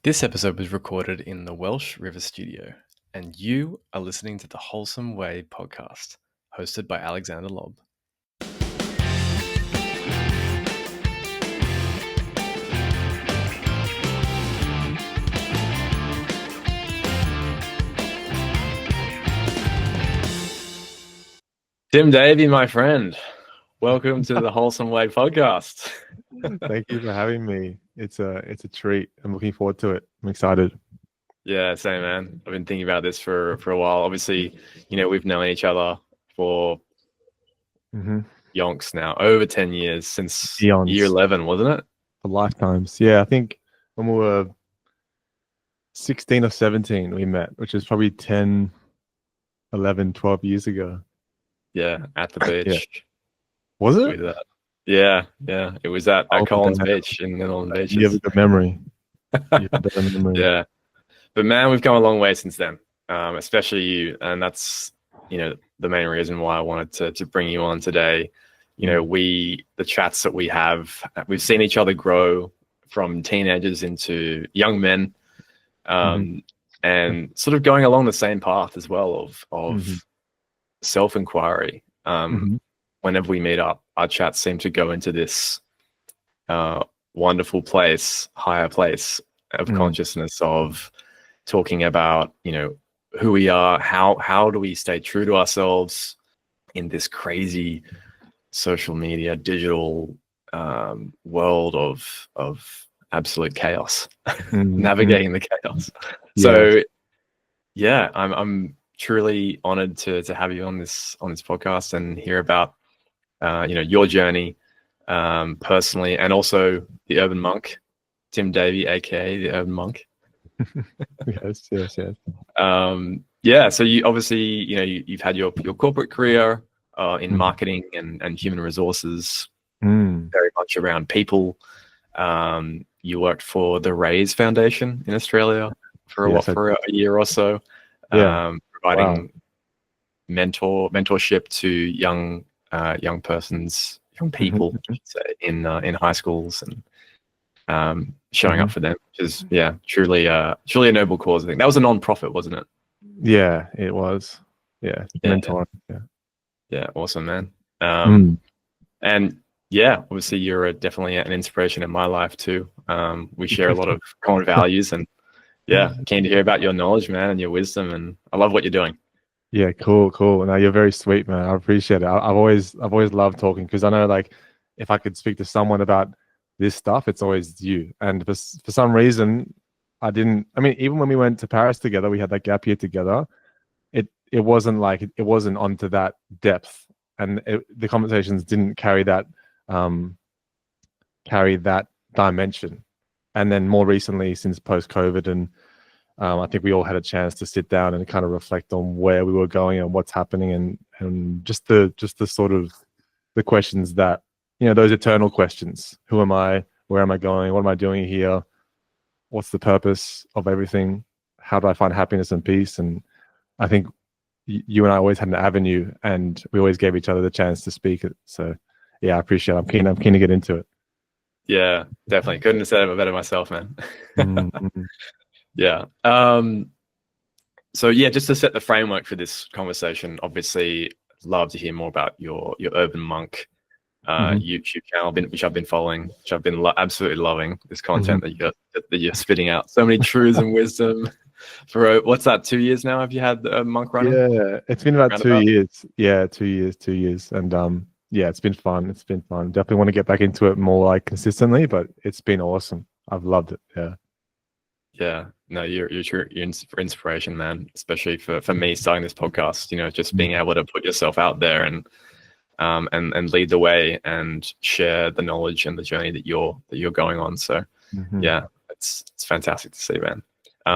This episode was recorded in the Welsh River Studio, and you are listening to the Wholesome Way podcast, hosted by Alexander Lobb. Tim Davey, my friend, welcome to the Wholesome Way podcast. Thank you for having me. It's a treat. I'm looking forward to it. I'm excited. Yeah, same, man. I've been thinking about this for a while. Obviously, we've known each other for yonks now, over 10 years, since Eons. year 11, wasn't it? For lifetimes. Yeah, I think when we were 16 or 17, we met, which is probably 10, 11, 12 years ago. Yeah, at the beach. Yeah. Was it? With that. Yeah. It was at Collins Beach in Netherlands Beaches. You have a good memory. Yeah. But man, we've come a long way since then, especially you. And that's, the main reason why I wanted to bring you on today. The chats that we have, we've seen each other grow from teenagers into young men, and sort of going along the same path as well of self-inquiry. Whenever we meet up, our chats seem to go into this wonderful place, higher place of consciousness of talking about, who we are, how do we stay true to ourselves in this crazy social media, digital world of absolute chaos, navigating the chaos. So, yeah, I'm truly honored to have you on this podcast and hear about your journey personally, and also the urban monk, Tim Davey, aka the urban monk. Yes. So you obviously you've had your corporate career in marketing and human resources, very much around people. You worked for the Raise Foundation in Australia for a year or so, providing mentorship to young people, I should say, in high schools, and showing up for them, which is truly a noble cause. I think that was a non-profit, wasn't it? Yeah, it was. Yeah, mentor. Yeah, awesome, man. And obviously you're definitely an inspiration in my life too. We share a lot of common values, and keen to hear about your knowledge, man, and your wisdom, and I love what you're doing. Yeah, cool. No, you're very sweet, man. I appreciate it. I've always loved talking, because I know, like, if I could speak to someone about this stuff, it's always you. And for some reason, even when we went to Paris together, we had that gap year together. It wasn't onto that depth, and the conversations didn't carry that dimension. And then more recently, since post-COVID, and I think we all had a chance to sit down and kind of reflect on where we were going and what's happening, and just the sort of the questions that, those eternal questions. Who am I? Where am I going? What am I doing here? What's the purpose of everything? How do I find happiness and peace? And I think you and I always had an avenue, and we always gave each other the chance to speak it. So yeah, I appreciate it. I'm keen to get into it. Yeah, definitely. Couldn't have said it better myself, man. Yeah. So just to set the framework for this conversation, obviously I'd love to hear more about your urban monk YouTube channel, which I've been following, which I've been absolutely loving this content that you're spitting out. So many truths and wisdom. For what's that, 2 years now? Have you had the monk running? Yeah, it's been about 2 years. Yeah, 2 years, and it's been fun. Definitely want to get back into it more, like, consistently, but it's been awesome. I've loved it. Yeah, no, you're inspiration, man. Especially for me starting this podcast. Just being able to put yourself out there and lead the way and share the knowledge and the journey that you're going on. So it's fantastic to see, man.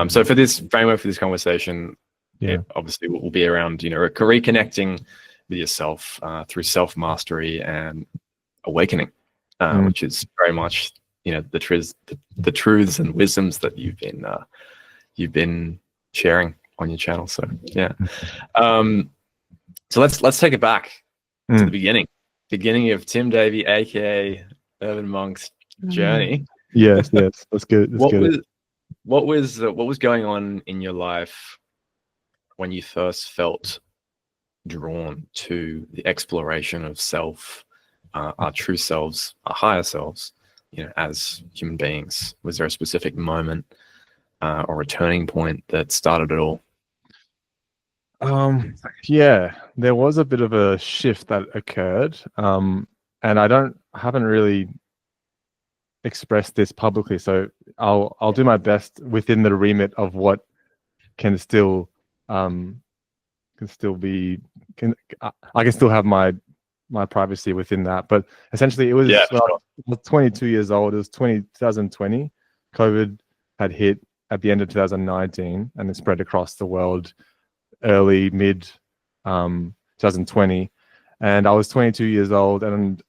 So for this framework for this conversation, it obviously will be around reconnecting with yourself through self-mastery and awakening, which is very much the truths and wisdoms that you've been sharing on your channel. So so let's take it back to the beginning of Tim Davey, aka Urban Monk's journey. Yes, let's get it. What was going on in your life when you first felt drawn to the exploration of self, our true selves, our higher selves, as human beings? Was there a specific moment or a turning point that started it all? Yeah, there was a bit of a shift that occurred. And I haven't really expressed this publicly, so I'll do my best within the remit of what can still be I can still have my privacy within that. But essentially, it was Yeah, when I sure. was 22 years old. It was 2020. COVID had hit at the end of 2019, and it spread across the world early mid 2020. And I was 22 years old, and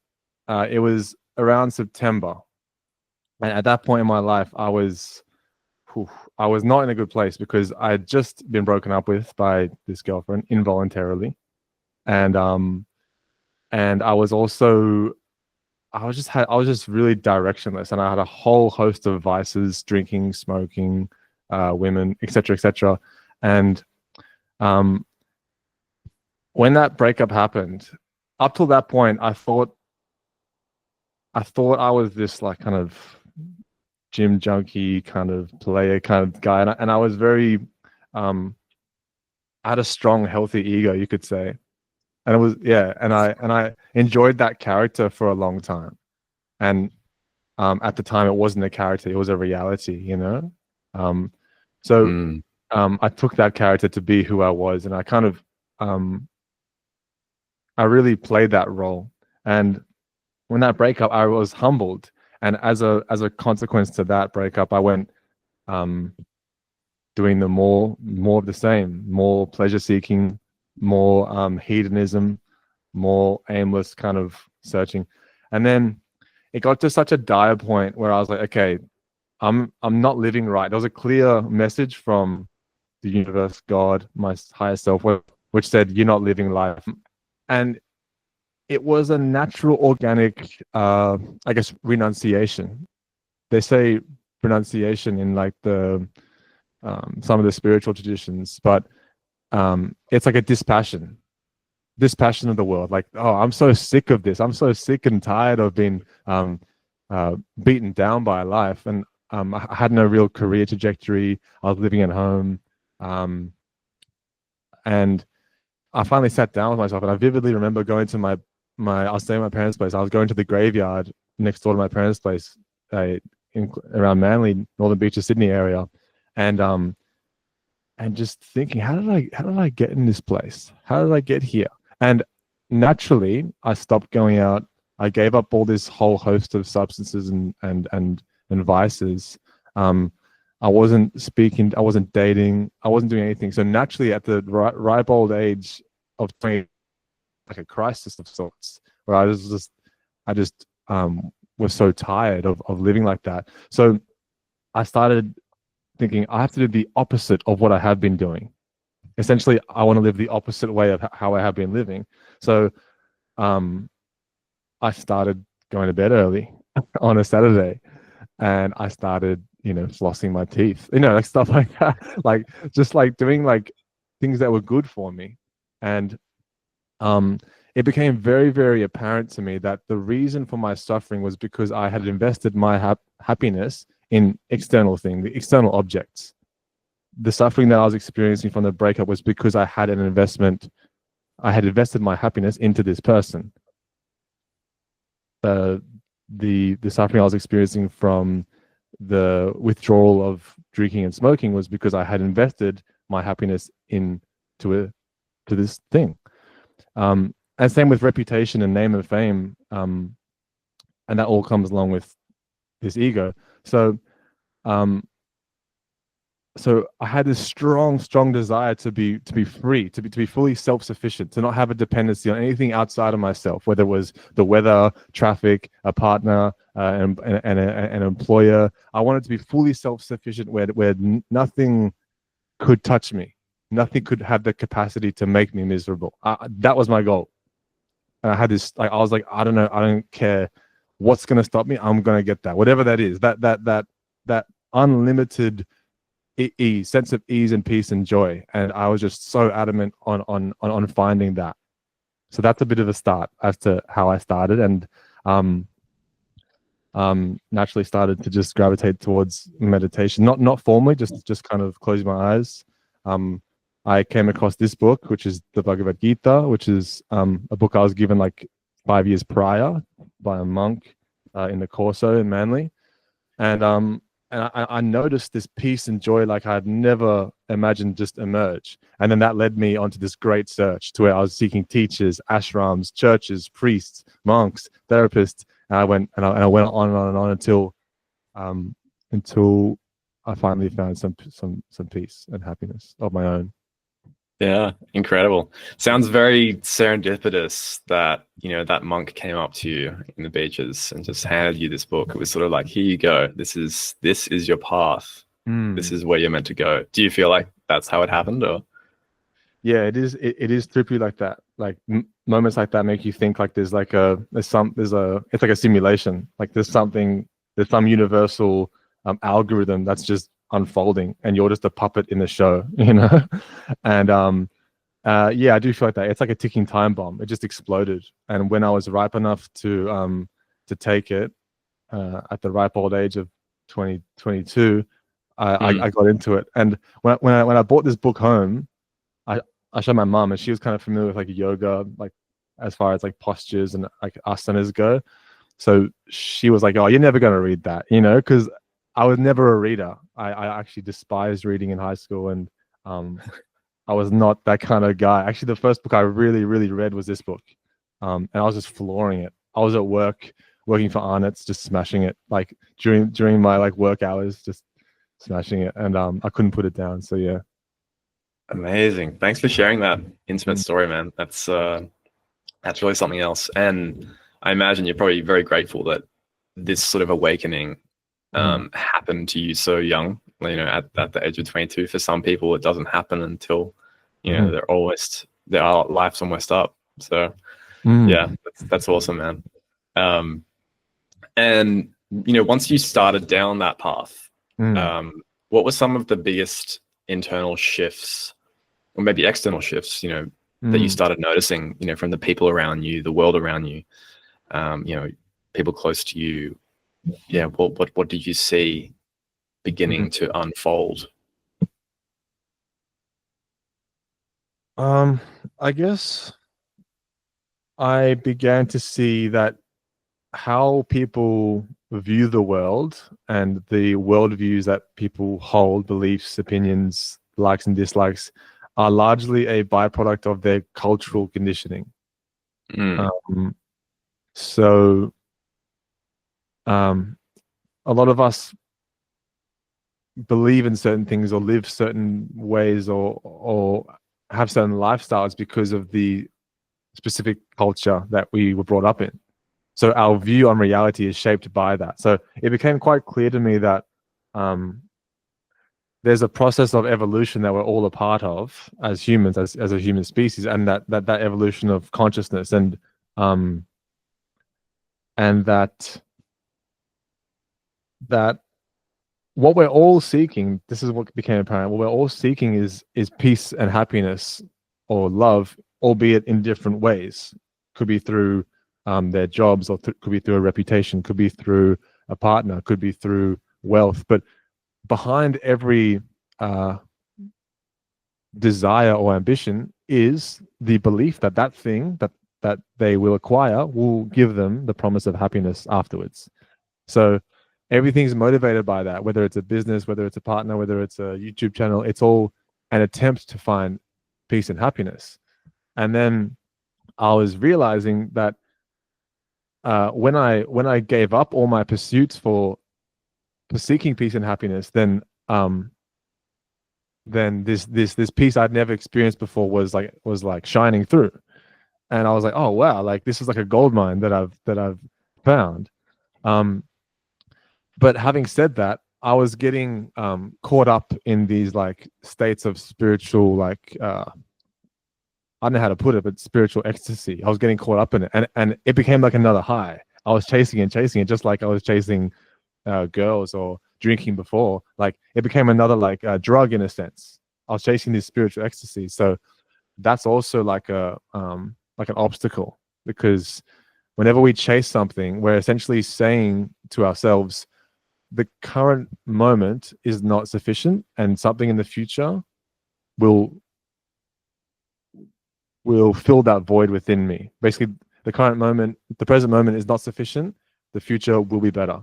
it was around September. And at that point in my life, I was not in a good place because I had just been broken up with by this girlfriend involuntarily, and I was also I was just really directionless, and I had a whole host of vices: drinking, smoking, women, etc., etc. And when that breakup happened, up till that point, I thought I was this like kind of gym junkie kind of player kind of guy, and I was very I had a strong, healthy ego, you could say. And it was, yeah, and I enjoyed that character for a long time. And at the time, it wasn't a character; it was a reality, you know. Um, so I took that character to be who I was, and I kind of I really played that role. And when that breakup, I was humbled, and as a consequence to that breakup, I went doing the more of the same, more pleasure seeking, more hedonism, more aimless kind of searching. And then it got to such a dire point where I was like, okay, I'm not living right. There was a clear message from the universe, God, my higher self, which said, you're not living life. And it was a natural, organic, I guess, renunciation. They say renunciation in like the some of the spiritual traditions, but it's like a dispassion of the world. Like, oh, I'm so sick of this. I'm so sick and tired of being beaten down by life. And I had no real career trajectory. I was living at home. And I finally sat down with myself, and I vividly remember going to I was staying at my parents' place. I was going to the graveyard next door to my parents' place around Manly, Northern Beaches, Sydney area. And just thinking, how did I get in this place? How did I get here? And naturally, I stopped going out. I gave up all this whole host of substances and vices. I wasn't speaking. I wasn't dating. I wasn't doing anything. So naturally, at the ripe old age of 20, like a crisis of sorts, where I just was so tired of living like that. So I started thinking I have to do the opposite of what I have been doing. Essentially, I want to live the opposite way of how I have been living. So I started going to bed early on a Saturday, and I started, flossing my teeth, like stuff like that, like just like doing like things that were good for me. And it became very, very apparent to me that the reason for my suffering was because I had invested my happiness in external things, the external objects. The suffering that I was experiencing from the breakup was because I had invested my happiness into this person. The suffering I was experiencing from the withdrawal of drinking and smoking was because I had invested my happiness to this thing. And same with reputation and name and fame. And that all comes along with this ego. So I had this strong desire to be free, to be fully self-sufficient, to not have a dependency on anything outside of myself, whether it was the weather, traffic, a partner, an employer. I wanted to be fully self-sufficient, where nothing could touch me, nothing could have the capacity to make me miserable. That was my goal. And I had this, like, I was like, I don't know, I don't care what's going to stop me. I'm going to get that, whatever that is. That unlimited sense of ease and peace and joy. And I was just so adamant on finding that. So that's a bit of a start as to how I started, and naturally started to just gravitate towards meditation. Not formally, just kind of closing my eyes. I came across this book, which is the Bhagavad Gita, which is a book I was given like 5 years prior by a monk in the Corso in Manly, and I noticed this peace and joy like I had never imagined just emerge. And then that led me onto this great search to where I was seeking teachers, ashrams, churches, priests, monks, therapists. And I went on and on until I finally found some peace and happiness of my own. Yeah, incredible. Sounds very serendipitous that, you know, that monk came up to you in the beaches and just handed you this book. It was sort of like, here you go. This is your path. This is where you're meant to go. Do you feel like that's how it happened, or? Yeah, it is trippy like that. Like moments like that make you think like it's like a simulation. Like there's some universal algorithm that's just unfolding, and you're just a puppet in the show, you know. And yeah, I do feel like that. It's like a ticking time bomb. It just exploded, and when I was ripe enough to take it at the ripe old age of 22, I got into it. And when I brought this book home, I showed my mom, and she was kind of familiar with like yoga, like as far as like postures and like asanas go. So she was like, "Oh, you're never going to read that," you know, because I was never a reader. I actually despised reading in high school, and I was not that kind of guy. Actually, the first book I really, really read was this book, and I was just flooring it. I was at work, working for Arnott's, just smashing it, like during my like work hours, just smashing it, and I couldn't put it down. So yeah. Amazing. Thanks for sharing that intimate story, man. That's really something else. And I imagine you're probably very grateful that this sort of awakening happened to you so young, you know, at the age of 22. For some people, it doesn't happen until, you know, their life's almost up. So yeah, that's awesome, man. And, you know, once you started down that path, what were some of the biggest internal shifts, or maybe external shifts, you know, that you started noticing, you know, from the people around you, the world around you, you know, people close to you? Yeah, what did you see beginning to unfold? I guess I began to see that how people view the world and the worldviews that people hold, beliefs, opinions, likes and dislikes, are largely a byproduct of their cultural conditioning. So a lot of us believe in certain things or live certain ways or have certain lifestyles because of the specific culture that we were brought up in. So our view on reality is shaped by that. So it became quite clear to me that there's a process of evolution that we're all a part of as humans, as a human species, and that evolution of consciousness, and that what we're all seeking, this is what became apparent, what we're all seeking is peace and happiness or love, albeit in different ways. Could be through their jobs, or could be through a reputation, could be through a partner, could be through wealth. But behind every desire or ambition is the belief that that thing that they will acquire will give them the promise of happiness afterwards. So everything's motivated by that, whether it's a business, whether it's a partner, whether it's a YouTube channel. It's all an attempt to find peace and happiness. And then I was realizing that when I gave up all my pursuits for seeking peace and happiness, then this peace I'd never experienced before was like shining through, and I was like, oh wow, like this is like a gold mine that I've found. But having said that, I was getting caught up in these like states of spiritual, like I don't know how to put it, but spiritual ecstasy. I was getting caught up in it, and it became like another high. I was chasing it, just like I was chasing girls or drinking before. Like it became another like drug in a sense. I was chasing this spiritual ecstasy. So that's also like an obstacle, because whenever we chase something, we're essentially saying to ourselves, the current moment is not sufficient, and something in the future will fill that void within me. Basically, the present moment is not sufficient. The future will be better.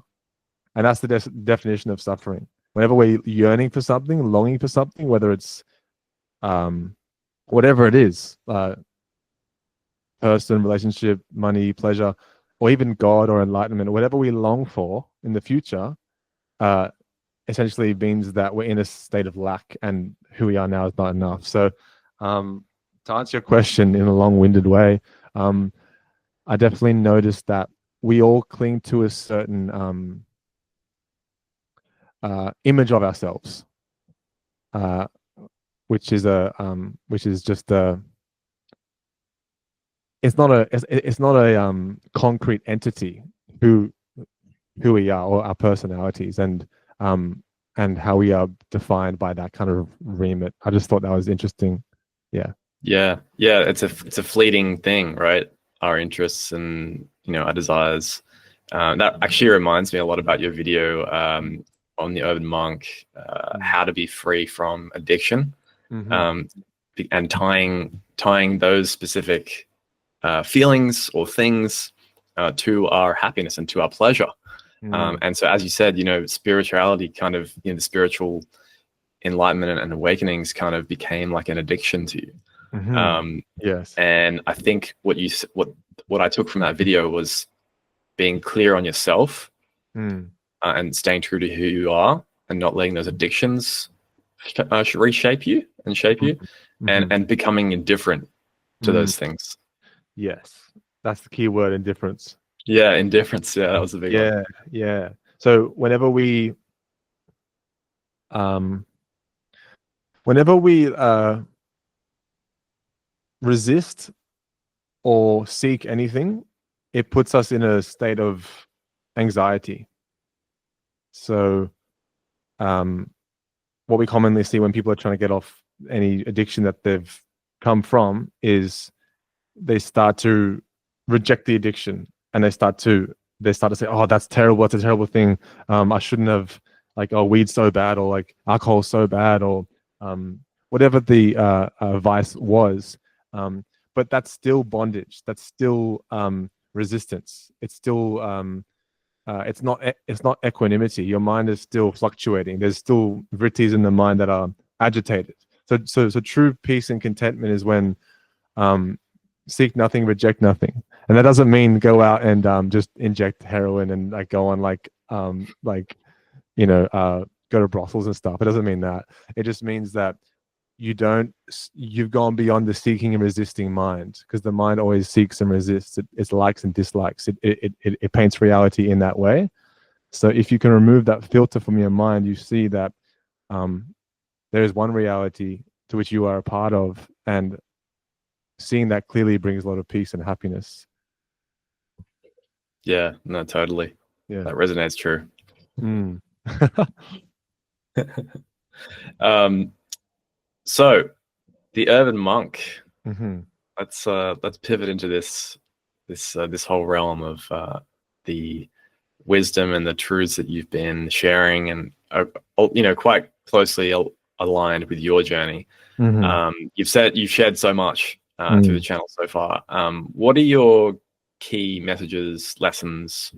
And that's the definition of suffering. Whenever we're yearning for something, longing for something, whether it's whatever it is, person, relationship, money, pleasure, or even God or enlightenment, whatever we long for in the future, essentially means that we're in a state of lack, and who we are now is not enough. So to answer your question in a long-winded way, I definitely noticed that we all cling to a certain image of ourselves, which is just a. It's not a concrete entity who we are, or our personalities, and how we are defined by that kind of remit. I just thought that was interesting. Yeah. It's a fleeting thing, right? Our interests and our desires. That actually reminds me a lot about your video on the Urban Monk, how to be free from addiction, and tying those specific feelings or things to our happiness and to our pleasure. And so, as you said, spirituality kind of, the spiritual enlightenment and awakenings kind of became like an addiction to you. Yes. And I think what I took from that video was being clear on yourself, and staying true to who you are, and not letting those addictions reshape you and shape you, and becoming indifferent to those things. Yes, that's the key word, indifference. Yeah, indifference. Yeah, that was a big one. Yeah. So whenever we resist or seek anything, it puts us in a state of anxiety. So what we commonly see when people are trying to get off any addiction that they've come from is they start to reject the addiction, and they start to say, oh, that's terrible, it's a terrible thing, I shouldn't have, like, oh, weed's so bad, or like alcohol's so bad, or whatever the vice was. But that's still bondage, that's still resistance, it's still it's not equanimity. Your mind is still fluctuating. There's still vrittis in the mind that are agitated. So true peace and contentment is when seek nothing, reject nothing. And that doesn't mean go out and just inject heroin and like go on go to brothels and stuff. It doesn't mean that. It just means that you've gone beyond the seeking and resisting mind, because the mind always seeks and resists. It likes and dislikes. It paints reality in that way. So if you can remove that filter from your mind, you see that there is one reality to which you are a part of, and seeing that clearly brings a lot of peace and happiness. Yeah, no, totally. Yeah, that resonates true. So the Urban Monk. Let's pivot into this whole realm of the wisdom and the truths that you've been sharing, and quite closely aligned with your journey. You've shared so much through the channel so far. What are your key messages, lessons,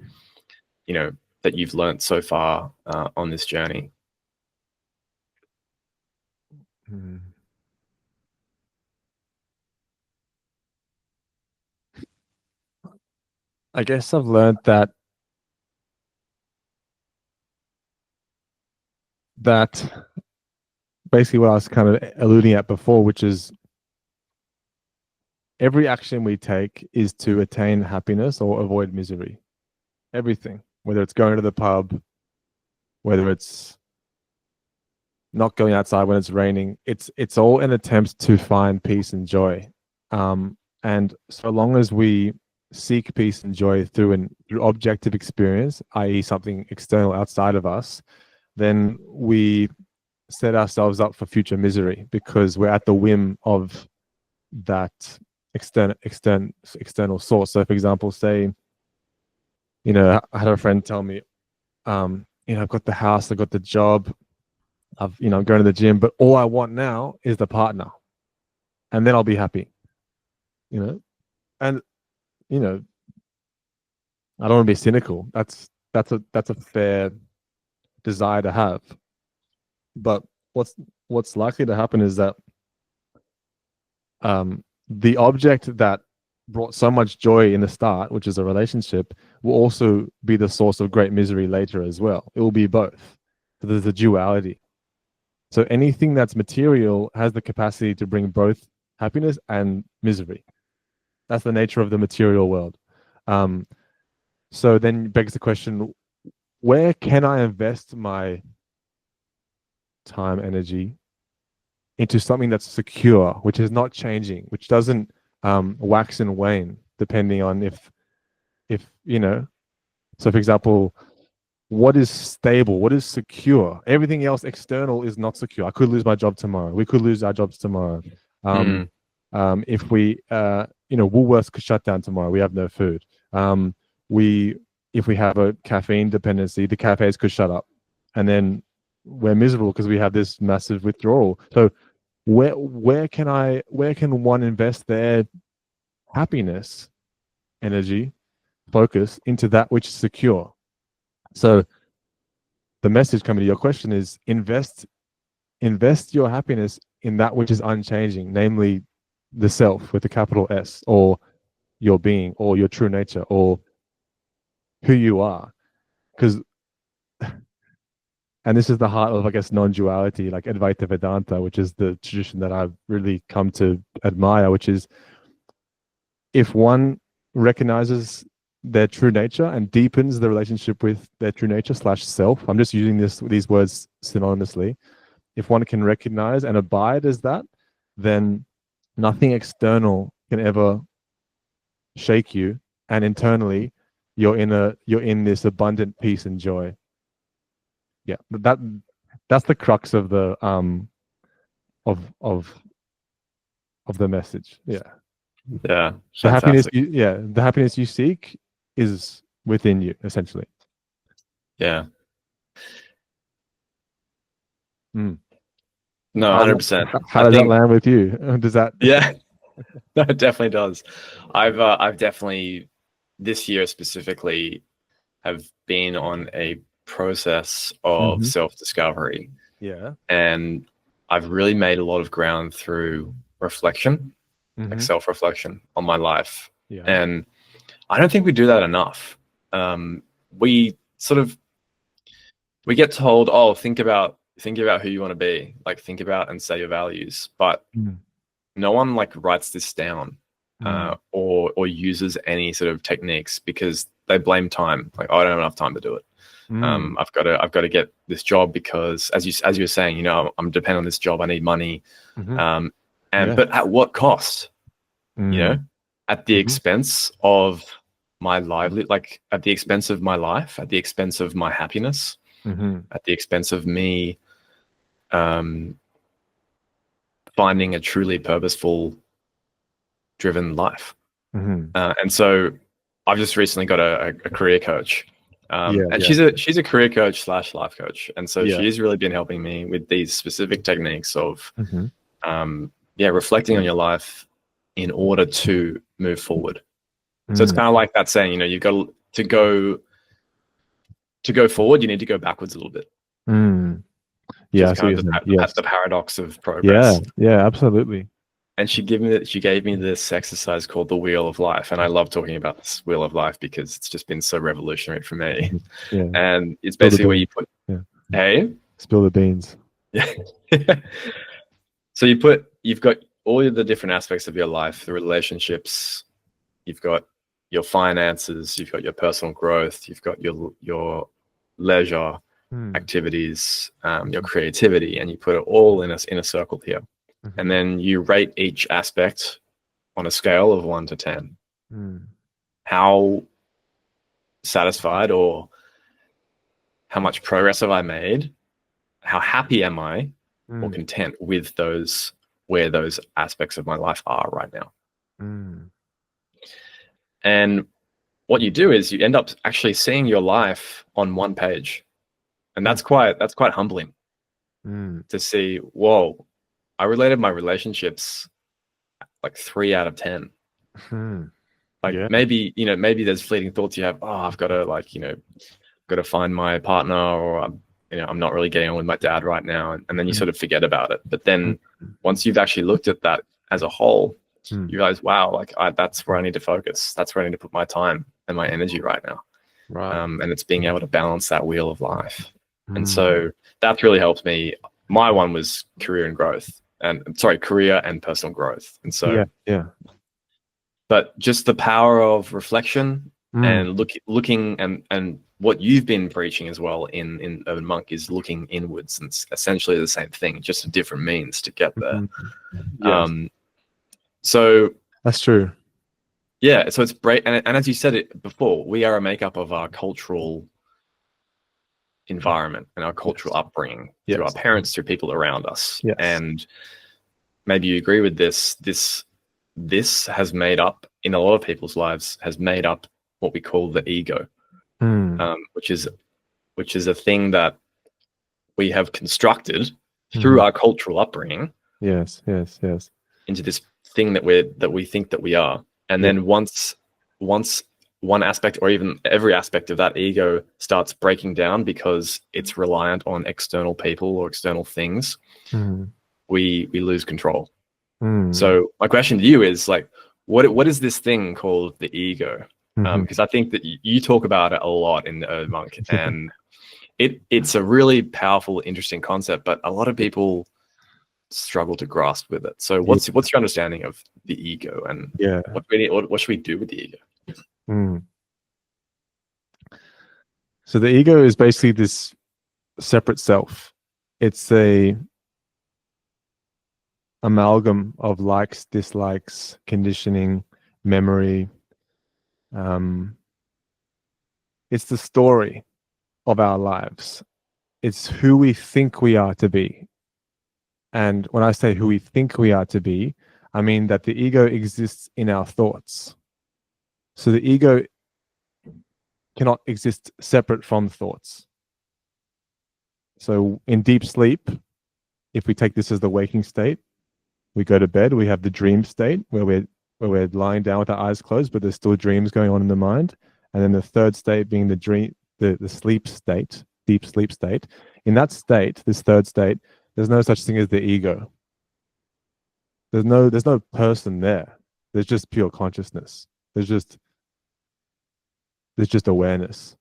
that you've learned so far on this journey? I guess I've learned that basically what I was kind of alluding at before, which is every action we take is to attain happiness or avoid misery. Everything, whether it's going to the pub, whether it's not going outside when it's raining, it's all an attempt to find peace and joy. And so long as we seek peace and joy through objective experience, i.e. something external outside of us, then we set ourselves up for future misery because we're at the whim of that external source. So, for example, say, I had a friend tell me, I've got the house, I've got the job, I'm going to the gym, but all I want now is the partner, and then I'll be happy. And I don't want to be cynical. That's a fair desire to have. But what's likely to happen is that the object that brought so much joy in the start, which is a relationship, will also be the source of great misery later as well. It will be both. So there's a duality. So anything that's material has the capacity to bring both happiness and misery. That's the nature of the material world. So then begs the question, where can I invest my time, energy into something that's secure, which is not changing, which doesn't wax and wane depending on if so for example, what is stable, what is secure? Everything else external is not secure. I could lose my job tomorrow. We could lose our jobs tomorrow. If we Woolworths could shut down tomorrow, we have no food. If we have a caffeine dependency, the cafes could shut up, and then we're miserable because we have this massive withdrawal. So where can one invest their happiness, energy, focus into that which is secure? So the message coming to your question is invest your happiness in that which is unchanging, namely the self with a capital S, or your being, or your true nature, or who you are. Because, and this is the heart of, I guess, non-duality, like Advaita Vedanta, which is the tradition that I've really come to admire, which is if one recognizes their true nature and deepens the relationship with their true nature / self, I'm just using these words synonymously. If one can recognize and abide as that, then nothing external can ever shake you, and internally you're in this abundant peace and joy. Yeah, that's the crux of the of the message. Yeah. Yeah. The happiness you seek is within you, essentially. Yeah. Mm. No, 100%. How does that land with you? Does that? Yeah, no, it definitely does. I've definitely this year specifically have been on a process of self-discovery. Yeah. And I've really made a lot of ground through reflection, like self-reflection on my life. Yeah. And I don't think we do that enough. We get told, oh, think about who you want to be, like think about and say your values, but no one like writes this down or uses any sort of techniques because they blame time. Like, oh, I don't have enough time to do it. I've got to get this job because as you were saying, I'm dependent on this job. I need money. But at what cost? At the expense of my livelihood, like at the expense of my life, at the expense of my happiness, at the expense of me finding a truly purposeful, driven life. And so I've just recently got a career coach. And she's a career coach / life coach. And so she's really been helping me with these specific techniques of reflecting on your life in order to move forward. So it's kind of like that saying, you've got to go forward, you need to go backwards a little bit. Yeah, kind of that's the paradox of progress. Yeah, absolutely. And she gave me this exercise called the Wheel of Life, and I love talking about this Wheel of Life because it's just been so revolutionary for me. Yeah. And it's basically where you put, hey, spill the beans. Yeah. So you've got all of the different aspects of your life, the relationships, you've got your finances, you've got your personal growth, you've got your leisure activities, your creativity, and you put it all in a circle here. And then you rate each aspect on a scale of 1 to 10. How satisfied or how much progress have I made how happy am I or content with those, where those aspects of my life are right now. And what you do is you end up actually seeing your life on one page, and that's quite humbling to see. Whoa, I related my relationships like 3 out of 10. Like maybe there's fleeting thoughts you have. Oh, I've got to got to find my partner, or I'm not really getting on with my dad right now, and then you sort of forget about it. But then once you've actually looked at that as a whole, you realize, wow, like that's where I need to focus. That's where I need to put my time and my energy right now. Right. And it's being able to balance that wheel of life. And so that's really helped me. My one was career and personal growth. And so, but just the power of reflection and looking and what you've been preaching as well in Urban Monk is looking inwards, and it's essentially the same thing, just a different means to get there. So that's true. Yeah, so it's great, and as you said it before, we are a makeup of our cultural environment and our cultural upbringing, through our parents, through people around us. And maybe you agree with this. This has made up, in a lot of people's lives, has made up what we call the ego, which is a thing that we have constructed through our cultural upbringing. Yes. Into this thing that we think that we are. And then once one aspect, or even every aspect of that ego, starts breaking down because it's reliant on external people or external things, we lose control. So my question to you is, like, what is this thing called the ego? Because I think that you talk about it a lot in the Urban Monk, and it's a really powerful, interesting concept, but a lot of people struggle to grasp with it. So what's your understanding of the ego, and what should we do with the ego? So the ego is basically this separate self. It's a amalgam of likes, dislikes, conditioning, memory. It's the story of our lives. It's who we think we are to be. And when I say who we think we are to be, I mean that the ego exists in our thoughts. So the ego cannot exist separate from thoughts. So in deep sleep, if we take this as the waking state, we go to bed, we have the dream state where we're lying down with our eyes closed, but there's still dreams going on in the mind. And then the third state being the sleep state, deep sleep state. In that state, this third state, there's no such thing as the ego. There's no person there. There's just pure consciousness. There's just awareness.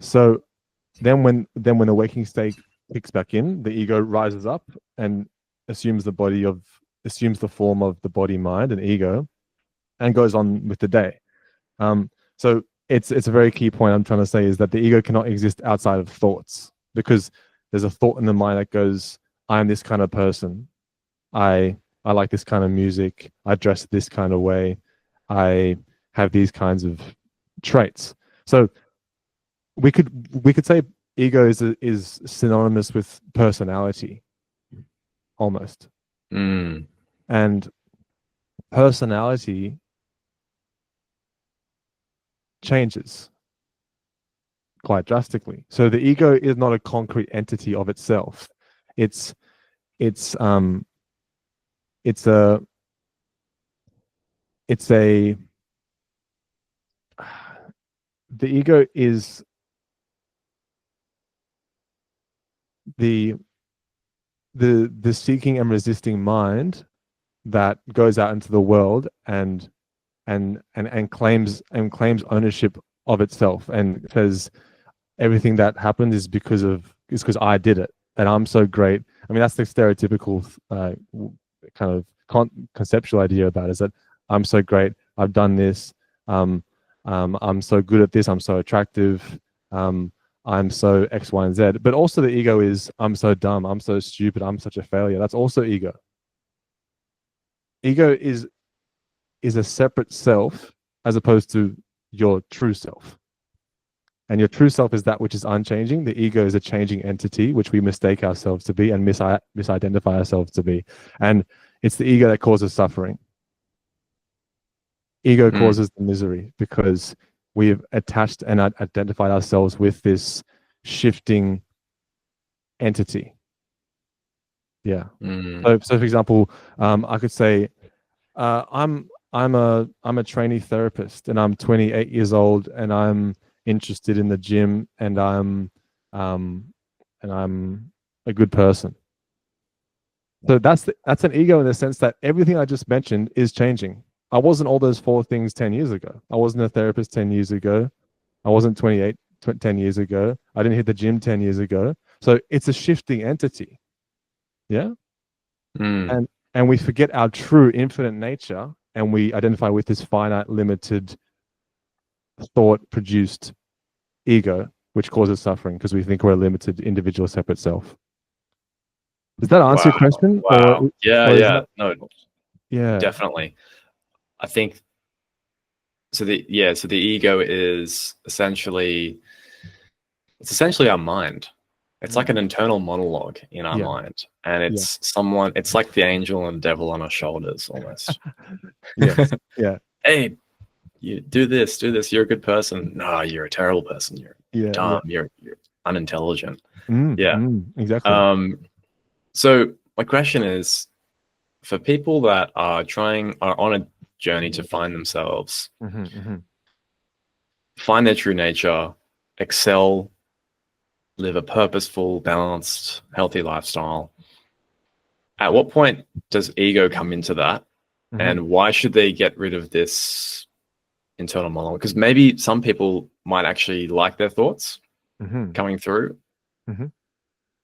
So then when the waking state kicks back in, the ego rises up and assumes the form of the body, mind, and ego, and goes on with the day. So it's a very key point I'm trying to say, is that the ego cannot exist outside of thoughts, because there's a thought in the mind that goes, I'm this kind of person. I like this kind of music. I dress this kind of way. I have these kinds of traits. So we could say ego is synonymous with personality, almost. And personality changes quite drastically. So the ego is not a concrete entity of itself. The ego is the seeking and resisting mind that goes out into the world and claims ownership of itself, and says everything that happened is because I did it, and I'm so great. I mean, that's the stereotypical kind of conceptual idea about it, is that I'm so great, I've done this, I'm so good at this, I'm so attractive, I'm so X, Y, and Z. But also the ego is, I'm so dumb, I'm so stupid, I'm such a failure. That's also ego. Ego is a separate self as opposed to your true self. And your true self is that which is unchanging. The ego is a changing entity, which we mistake ourselves to be and misidentify ourselves to be. And it's the ego that causes suffering. Ego causes the misery because we've attached and identified ourselves with this shifting entity. Yeah. So for example, I could say, I'm a trainee therapist, and I'm 28 years old, and I'm interested in the gym, and I'm a good person. So that's an ego in the sense that everything I just mentioned is changing. I wasn't all those 4 things 10 years ago. I wasn't a therapist 10 years ago. I wasn't 28 10 years ago. I didn't hit the gym 10 years ago. So it's a shifting entity. Yeah. And we forget our true infinite nature, and we identify with this finite, limited, thought-produced ego, which causes suffering because we think we're a limited individual, separate self. Does that answer your question? Wow. Yeah. No. Yeah. Definitely. I think so. The ego is essentially our mind. It's like an internal monologue in our mind, and it's someone. It's like the angel and devil on our shoulders, almost. Yes. Yeah. Hey, you do this. You're a good person. No, you're a terrible person. You're dumb. You're unintelligent. Exactly. So my question is, for people that are on a journey to find themselves, find their true nature, excel, live a purposeful, balanced, healthy lifestyle, at what point does ego come into that? And why should they get rid of this internal monologue? Because maybe some people might actually like their thoughts coming through.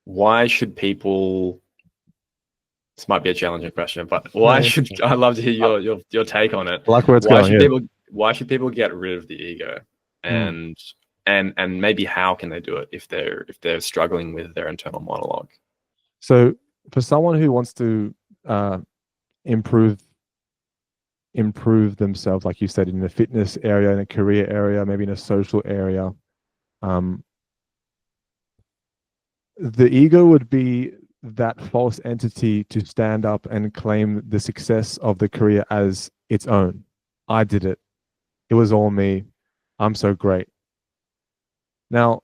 Why should people... This might be a challenging question, but I'd love to hear your take on it. I like where it's going. Why should people get rid of the ego? And maybe how can they do it if they're struggling with their internal monologue? So for someone who wants to improve themselves, like you said, in the fitness area, in a career area, maybe in a social area, the ego would be that false entity to stand up and claim the success of the career as its own. I did it. It was all me. I'm so great. Now,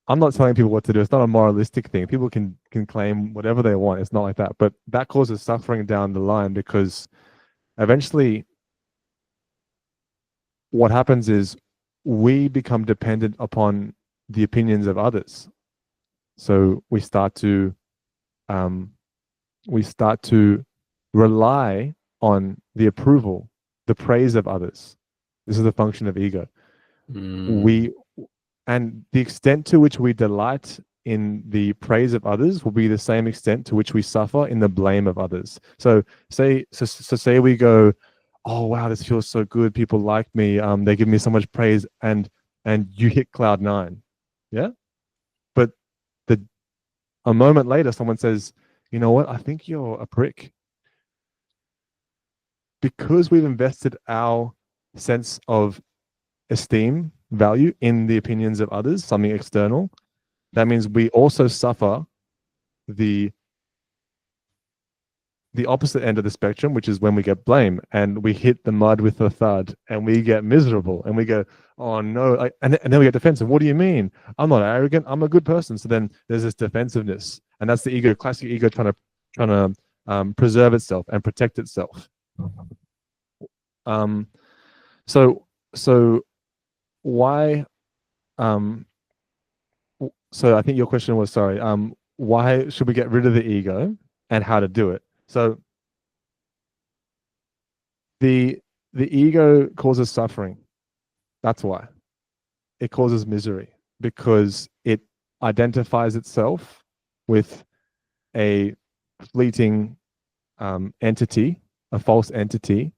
I'm not telling people what to do. It's not a moralistic thing. People can claim whatever they want. It's not like that. But that causes suffering down the line, because eventually what happens is we become dependent upon the opinions of others. So we start to rely on the approval, the praise of others. This is the function of ego. And the extent to which we delight in the praise of others will be the same extent to which we suffer in the blame of others. So say we go, oh wow, this feels so good. People like me. They give me so much praise, and you hit cloud 9. Yeah. But a moment later, someone says, you know what? I think you're a prick. Because we've invested our sense of esteem, value in the opinions of others, something external, that means we also suffer the opposite end of the spectrum, which is when we get blame and we hit the mud with a thud and we get miserable and we go, oh no, and then we get defensive. What do you mean? I'm not arrogant. I'm a good person. So then there's this defensiveness, and that's the ego, classic ego trying to preserve itself and protect itself. So why? So I think your question was, sorry, why should we get rid of the ego and how to do it? So the ego causes suffering. That's why. It causes misery, because it identifies itself with a fleeting entity, a false entity,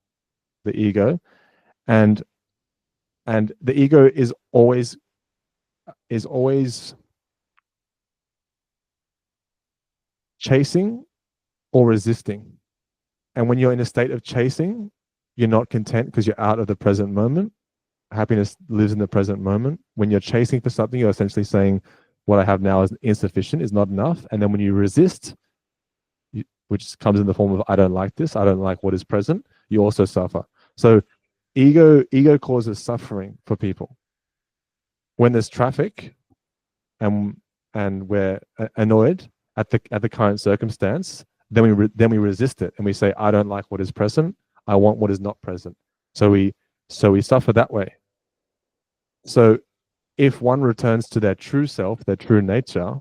the ego, and the ego is always chasing or resisting. And when you're in a state of chasing, you're not content because you're out of the present moment. happiness lives in the present moment. When you're chasing for something, you're essentially saying, what I have now is insufficient, is not enough. And then when you resist, which comes in the form of, I don't like this, I don't like what is present, you also suffer. So ego causes suffering for people. When there's traffic and we're annoyed at the current circumstance, then we resist it and we say, I don't like what is present, I want what is not present. So we suffer that way. So if one returns to their true self, their true nature,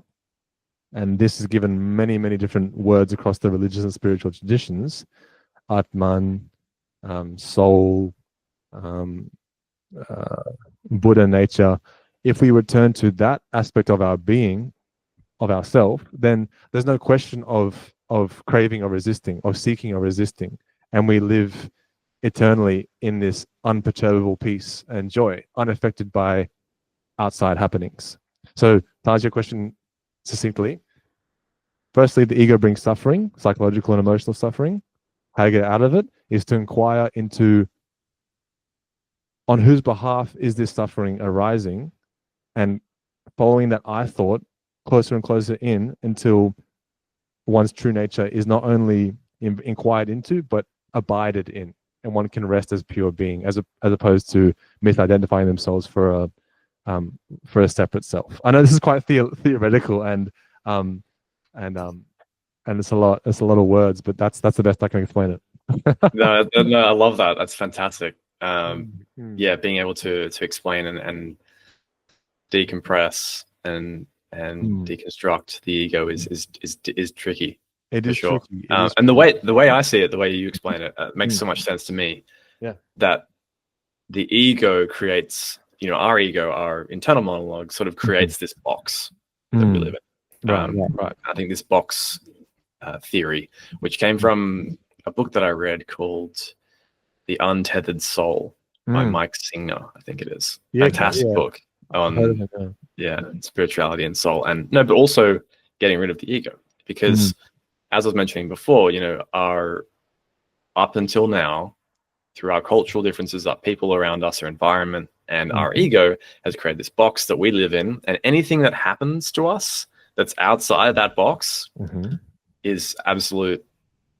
and this is given many, many different words across the religious and spiritual traditions, Atman, soul, Buddha nature, if we return to that aspect of our being, of ourself, then there's no question of craving or resisting, of seeking or resisting, and we live eternally in this unperturbable peace and joy, unaffected by outside happenings. So to answer your question succinctly, firstly, the ego brings suffering, psychological and emotional suffering. How to get out of it is to inquire into on whose behalf is this suffering arising, and following that I thought closer and closer in until one's true nature is not only inquired into, but abided in, and one can rest as pure being, as opposed to misidentifying themselves for a separate self. I know this is quite theoretical and it's a lot of words, but that's the best I can explain it. No, I love that. That's fantastic. Yeah, being able to explain and decompress and deconstruct the ego is tricky. It is sure. tricky. And the way I see it, the way you explain it, makes so much sense to me. Yeah. That the ego creates, our ego, our internal monologue, sort of creates this box that we live in. Right. I think this box theory, which came from a book that I read called The Untethered Soul by Mike Singer, I think it is. Fantastic book on spirituality and soul, but also getting rid of the ego, because as I was mentioning before, our up until now, through our cultural differences, our people around us, our environment, and our ego has created this box that we live in, and anything that happens to us that's outside that box is absolute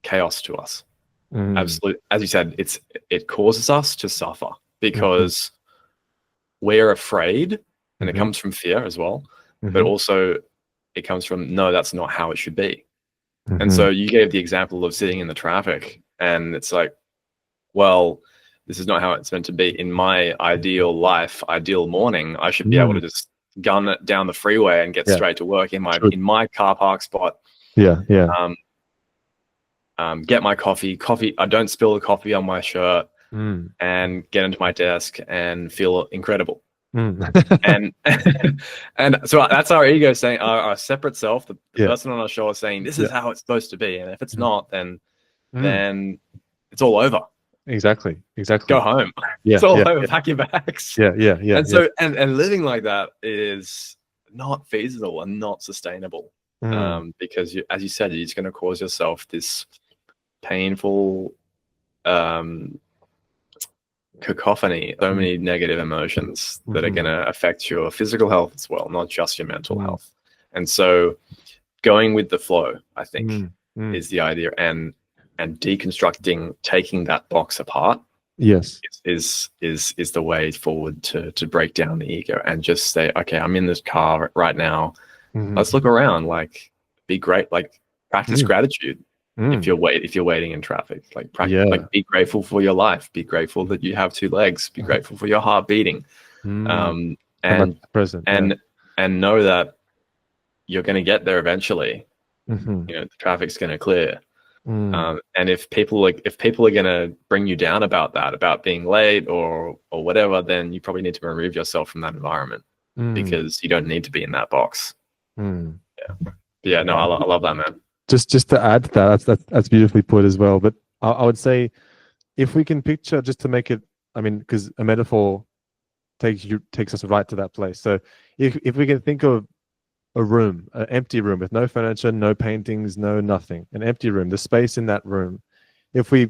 chaos to us. Absolute, as you said, it causes us to suffer because we're afraid, and it comes from fear as well, but also it comes from, no, that's not how it should be. And so you gave the example of sitting in the traffic, and it's like, well, this is not how it's meant to be. In my ideal life, ideal morning, I should be able to just gun it down the freeway and get straight to work in my car park spot. Get my coffee. I don't spill the coffee on my shirt, and get into my desk and feel incredible. and so that's our ego saying, our separate self, the person on our shoulder saying, this is how it's supposed to be. And if it's not, then it's all over. Exactly. Go home. It's all over. Pack your bags. And so and living like that is not feasible and not sustainable, because as you said, it's going to cause yourself this painful cacophony, so many negative emotions that are going to affect your physical health as well, not just your mental health. And so going with the flow, I think, is the idea, and deconstructing, taking that box apart, is the way forward to break down the ego and just say, okay, I'm in this car right now, let's look around, like, be great, like, practice gratitude. If you're waiting in traffic, like, like, be grateful for your life, be grateful that you have two legs, be grateful for your heart beating, and know that you're going to get there eventually. The traffic's going to clear. And if people are going to bring you down about that, about being late or whatever, then you probably need to remove yourself from that environment, because you don't need to be in that box. No, I love that, man. Just to add to that, that's beautifully put as well. But I would say, if we can picture, just to make it, I mean, because a metaphor takes us right to that place. So if we can think of a room, an empty room with no furniture, no paintings, no nothing, an empty room, the space in that room, if we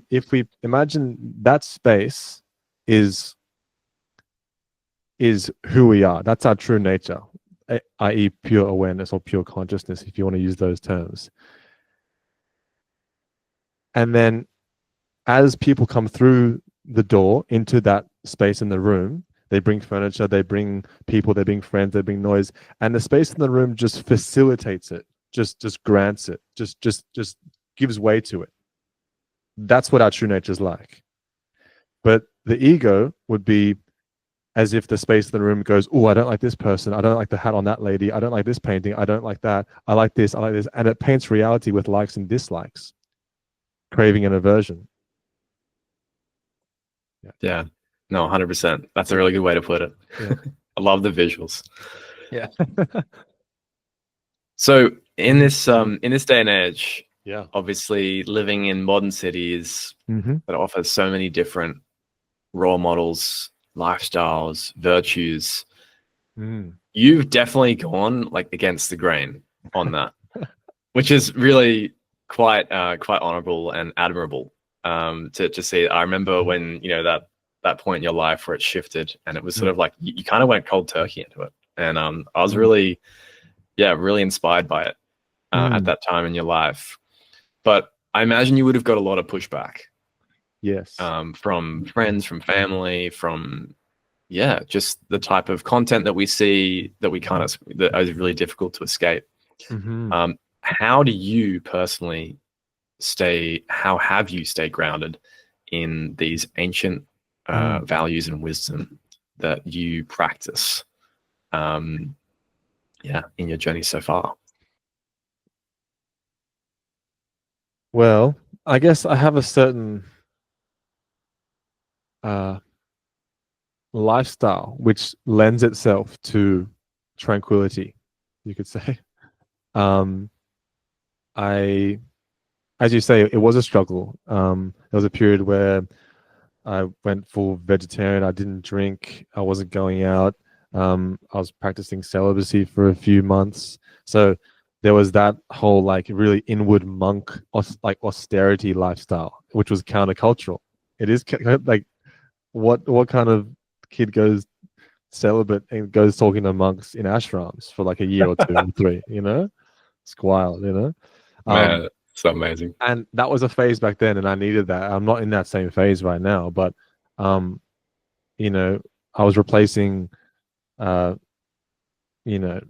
imagine that space is is who we are. That's our true nature, i.e. pure awareness or pure consciousness, if you want to use those terms. And then as people come through the door into that space in the room, they bring furniture, they bring people, they bring friends, they bring noise, and the space in the room just facilitates it, just grants it, just gives way to it. That's what our true nature is like. But the ego would be as if the space in the room goes, oh, I don't like this person, I don't like the hat on that lady, I don't like this painting, I don't like that, I like this, and it paints reality with likes and dislikes, craving and aversion. Yeah. No, 100%. That's a really good way to put it. Yeah. I love the visuals. Yeah. So in this day and age, yeah, obviously living in modern cities that offer so many different role models, lifestyles, virtues, you've definitely gone like against the grain on that, which is really quite honorable and admirable to see. I remember when, you know, that point in your life where it shifted and it was sort of like you kind of went cold turkey into it, and I was really inspired by it at that time in your life. But I imagine you would have got a lot of pushback. Yes. From friends, from family, from just the type of content that we see that is really difficult to escape. How do you personally how have you stayed grounded in these ancient values and wisdom that you practice in your journey so far? Well, I guess I have a certain lifestyle which lends itself to tranquility, you could say. As you say, it was a struggle. There was a period where I went full vegetarian. I didn't drink. I wasn't going out. I was practicing celibacy for a few months. So there was that whole like really inward monk, like austerity lifestyle, which was countercultural. It is like what kind of kid goes celibate and goes talking to monks in ashrams for like a year or 2 or 3? You know, it's wild. You know, man, it's amazing. And that was a phase back then, and I needed that. I'm not in that same phase right now, but you know, I was replacing you know,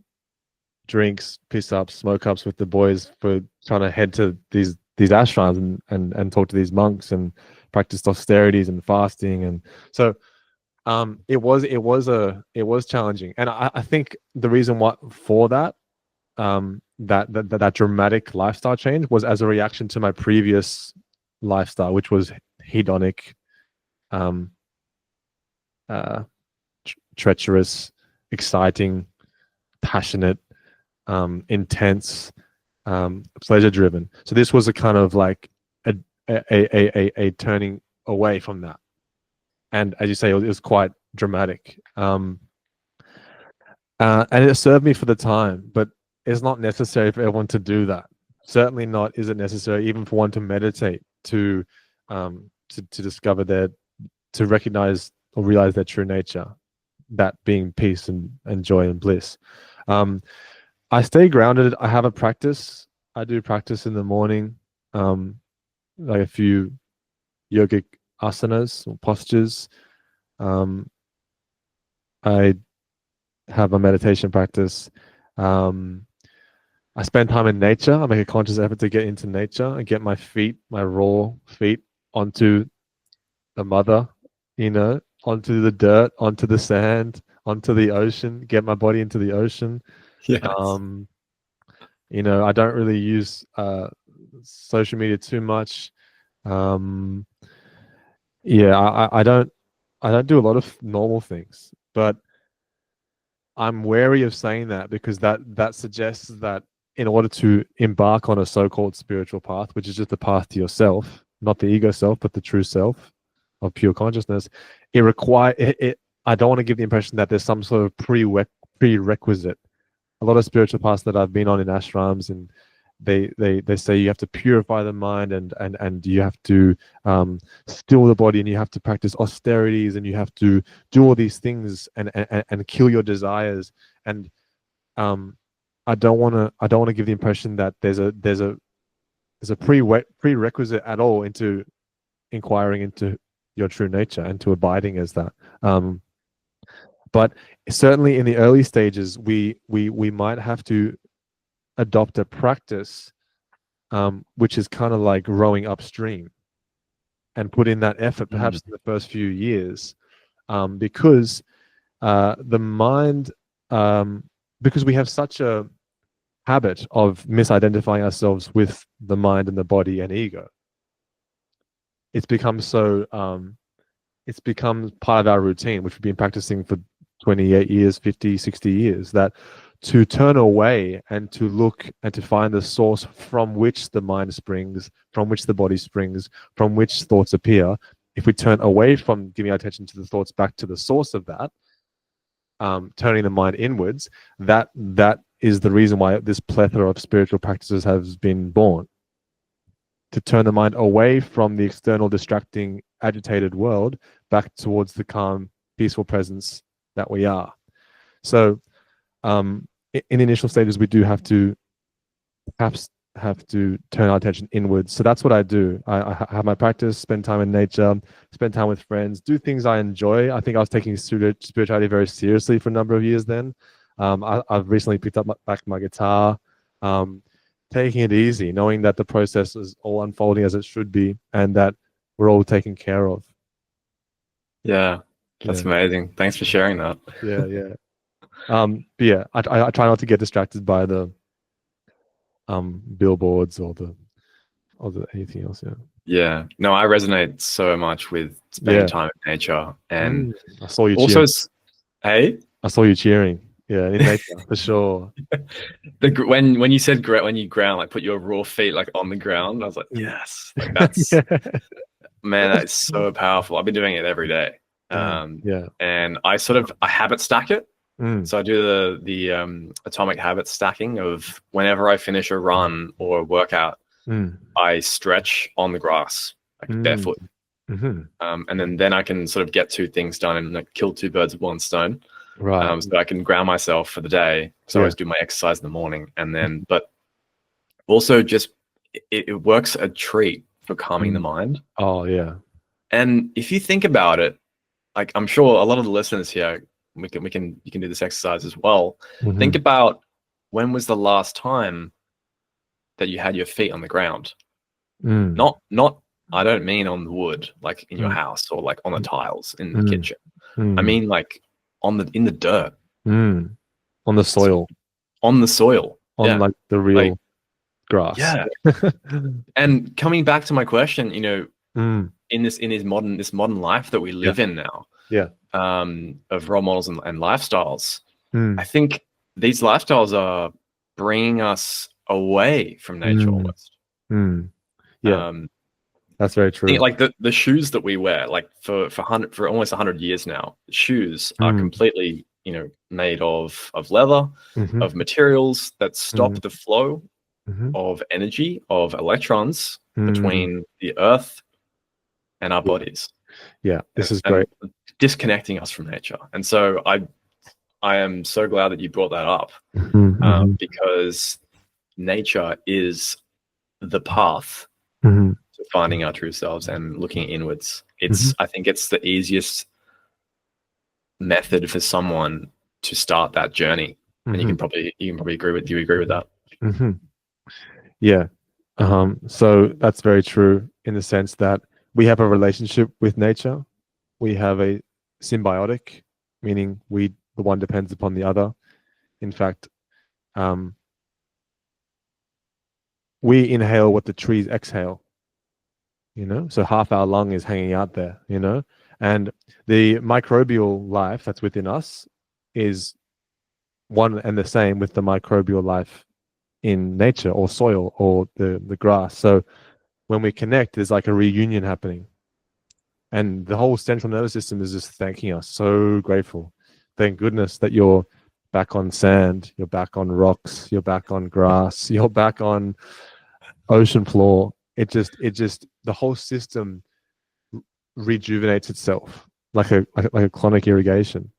drinks, piss ups, smoke ups with the boys for trying to head to these ashrams and talk to these monks and practice austerities and fasting. And so it was challenging. And I think the reason for that that dramatic lifestyle change was as a reaction to my previous lifestyle, which was hedonic, treacherous, exciting, passionate, intense, pleasure driven. So this was a kind of like a turning away from that. And as you say, it was quite dramatic. And it served me for the time, but it's not necessary for everyone to do that. Certainly not is it necessary even for one to meditate, to discover to recognize or realize their true nature, that being peace and joy and bliss. I stay grounded. I have a practice. I do practice in the morning, like a few yogic asanas or postures. I have a meditation practice. I spend time in nature. I make a conscious effort to get into nature and get my raw feet onto the mother, you know, onto the dirt, onto the sand, onto the ocean, get my body into the ocean. Yes. You know, I don't really use social media too much. I don't do a lot of normal things, but I'm wary of saying that because that suggests that in order to embark on a so-called spiritual path, which is just the path to yourself, not the ego self, but the true self of pure consciousness, I don't want to give the impression that there's some sort of prerequisite. A lot of spiritual paths that I've been on in ashrams and they say you have to purify the mind, and you have to still the body, and you have to practice austerities, and you have to do all these things and kill your desires. And I don't want to give the impression that there's a prerequisite at all into inquiring into your true nature and to abiding as that. But certainly in the early stages, we might have to adopt a practice which is kind of like rowing upstream, and put in that effort perhaps in the first few years, because the mind, because we have such a habit of misidentifying ourselves with the mind and the body and ego. It's become it's become part of our routine, which we've been practicing for 28 years, 50, 60 years, that to turn away and to look and to find the source from which the mind springs, from which the body springs, from which thoughts appear. If we turn away from giving our attention to the thoughts back to the source of that, turning the mind inwards, that is the reason why this plethora of spiritual practices has been born. To turn the mind away from the external, distracting, agitated world back towards the calm, peaceful presence that we are. So in the initial stages, we do have to perhaps turn our attention inwards. So that's what I do. I have my practice, spend time in nature, spend time with friends, do things I enjoy. I think I was taking spirituality very seriously for a number of years then. I've recently picked up back my guitar, taking it easy, knowing that the process is all unfolding as it should be, and that we're all taken care of. Yeah, that's amazing. Thanks for sharing that. Yeah. But yeah, I try not to get distracted by the billboards or the anything else. Yeah, no, I resonate so much with spending time in nature, and I saw you also, cheering. I saw you cheering. Yeah, in nature for sure. When you said when you ground, like put your raw feet like on the ground, I was like, yes, like that's man, that's so powerful. I've been doing it every day. And I habit stack it. So I do the atomic habit stacking of whenever I finish a run or a workout, I stretch on the grass, like barefoot. And then I can sort of get two things done and like kill two birds with one stone. Right. So I can ground myself for the day. So I always do my exercise in the morning, and then, but also just it works a treat for calming the mind. Oh yeah. And if you think about it, like I'm sure a lot of the listeners here, you can do this exercise as well. Think about, when was the last time that you had your feet on the ground? Not I don't mean on the wood, like in your house, or like on the tiles in the kitchen. I mean like in the dirt, on the soil, on like the real grass. Yeah. And coming back to my question, in this modern life that we live in now, of role models and lifestyles, I think these lifestyles are bringing us away from nature almost. That's very true. Like the shoes that we wear, like for almost 100 years now, shoes are completely made of leather, of materials that stop the flow of energy, of electrons between the earth and our bodies. Yeah, this is great. Disconnecting us from nature. And so I am so glad that you brought that up, because nature is the path to finding our true selves and looking inwards. I think it's the easiest method for someone to start that journey. And you can probably agree with that. Yeah. So that's very true, in the sense that we have a relationship with nature. We have a symbiotic, meaning the one depends upon the other. In fact, we inhale what the trees exhale. So half our lung is hanging out there. And the microbial life that's within us is one and the same with the microbial life in nature or soil or the grass. So when we connect, there's like a reunion happening, and the whole central nervous system is just thanking us. So grateful. Thank goodness that you're back on sand, you're back on rocks, you're back on grass, you're back on ocean floor. It just the whole system rejuvenates itself like a chronic irrigation.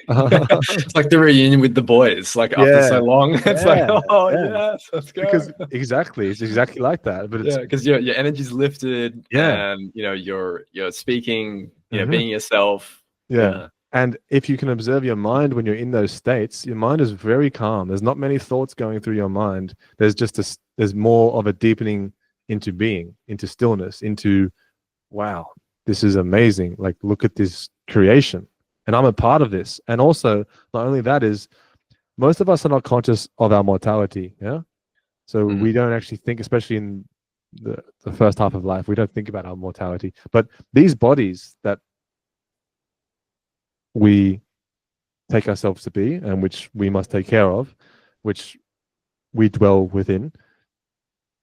It's like the reunion with the boys, like after so long. It's like, oh yes, let's go. Because it's exactly like that. But it's because your energy's lifted, and you're speaking, being yourself. And if you can observe your mind when you're in those states, your mind is very calm. There's not many thoughts going through your mind. There's just there's more of a deepening into being, into stillness, into wow, this is amazing. Like, look at this creation, and I'm a part of this. And also, not only that, is most of us are not conscious of our mortality. Yeah, so we don't actually think, especially in the first half of life, we don't think about our mortality. But these bodies that we take ourselves to be, and which we must take care of, which we dwell within,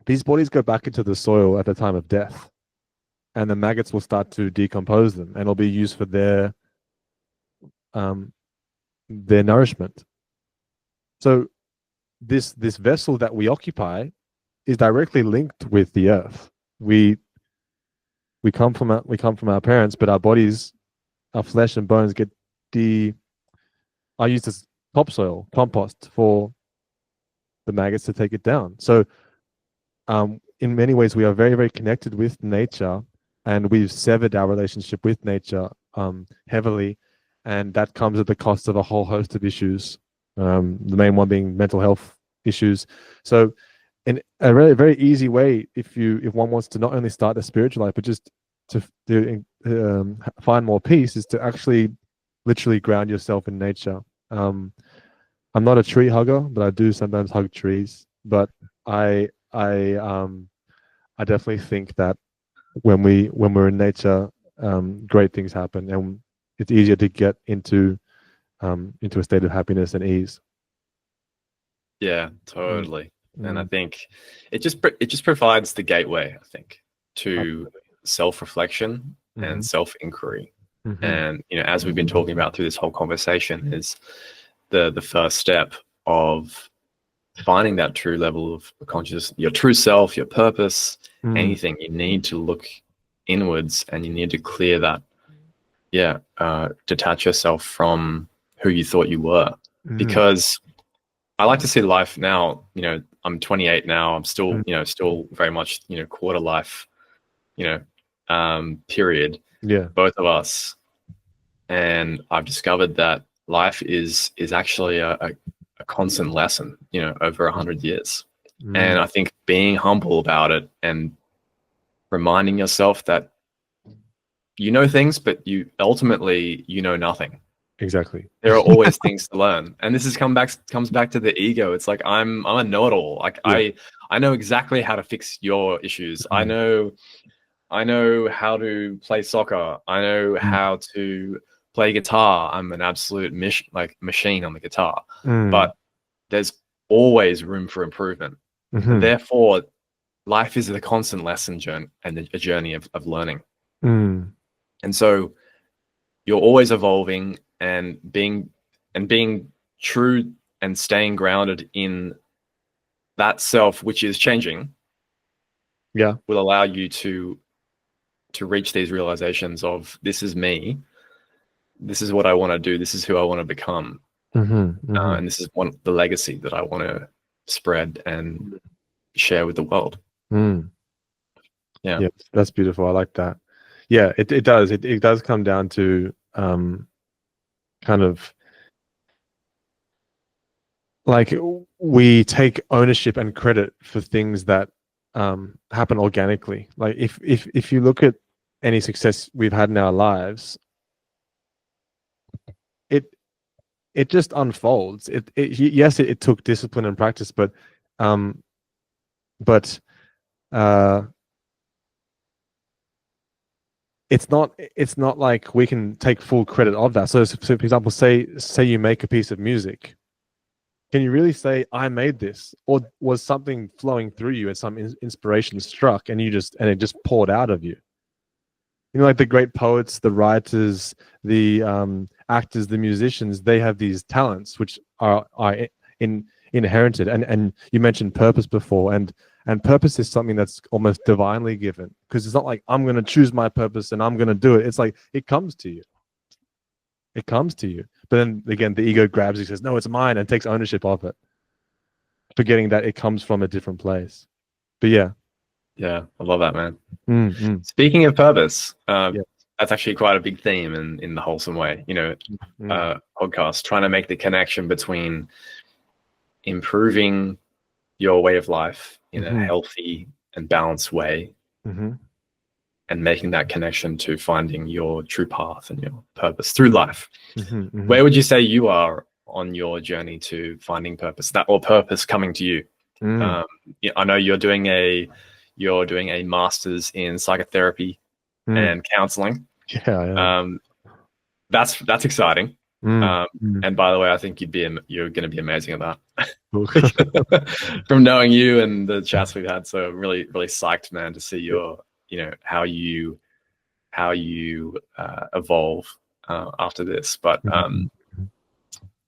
these bodies go back into the soil at the time of death, and the maggots will start to decompose them, and it'll be used for their nourishment. So this vessel that we occupy is directly linked with the earth. We come from our parents, but our bodies, our flesh and bones get are used as topsoil, compost, for the maggots to take it down. So in many ways, we are very, very connected with nature, and we've severed our relationship with nature heavily, and that comes at the cost of a whole host of issues, the main one being mental health issues. So in a very, very easy way, if one wants to not only start a spiritual life, but just to find more peace, is to actually literally ground yourself in nature. I'm not a tree hugger, but I do sometimes hug trees. But I definitely think that when we're in nature, great things happen, and it's easier to get into a state of happiness and ease. Yeah, totally. And I think it just provides the gateway, I think, to self-reflection and self-inquiry. And as we've been talking about through this whole conversation, is the first step of finding that true level of consciousness, your true self, your purpose, anything. You need to look inwards, and you need to clear that, detach yourself from who you thought you were. Because I like to see life now, I'm 28 now, I'm still, still very much, quarter life, period. Yeah. Both of us. And I've discovered that life is actually a constant lesson, over 100 years. And I think being humble about it and reminding yourself that you know things, but you ultimately know nothing. Exactly. There are always things to learn. And this comes back to the ego. It's like I'm a know-it-all. Like I know exactly how to fix your issues. I know how to play soccer. I know how to play guitar. I'm an absolute machine on the guitar. But there's always room for improvement. And therefore, life is a constant lesson journey and a journey of learning. And so you're always evolving, and being true and staying grounded in that self, which is changing, will allow you to reach these realizations of, this is me, this is what I want to do, this is who I want to become, and this is the legacy that I want to spread and share with the world. Yeah, that's beautiful. I like that. Yeah, it does. It does come down to kind of like we take ownership and credit for things that happen organically. Like if you look at any success we've had in our lives, it just unfolds. Yes, it took discipline and practice, but it's not like we can take full credit of that. So for example, say you make a piece of music. Can you really say, I made this? Or was something flowing through you and some inspiration struck and it just poured out of you? Like the great poets, the writers, the actors, the musicians, they have these talents which are inherited. And you mentioned purpose before, and purpose is something that's almost divinely given, because it's not like I'm going to choose my purpose and I'm going to do it. It's like it comes to you. It comes to you. But then again, the ego grabs it, says, no, it's mine, and takes ownership of it, forgetting that it comes from a different place. But yeah. Yeah, I love that, man. Mm-hmm. Speaking of purpose, Yeah. that's actually quite a big theme in the Wholesome Way, podcast, trying to make the connection between improving your way of life in a healthy and balanced way, and making that connection to finding your true path and your purpose through life. Where would you say you are on your journey to finding purpose, or purpose coming to you? I know you're doing a master's in psychotherapy and counseling. Yeah. That's exciting. And by the way, I think you're going to be amazing at that. From knowing you and the chats we've had, so really, really psyched, man, to see your, how you evolve after this. But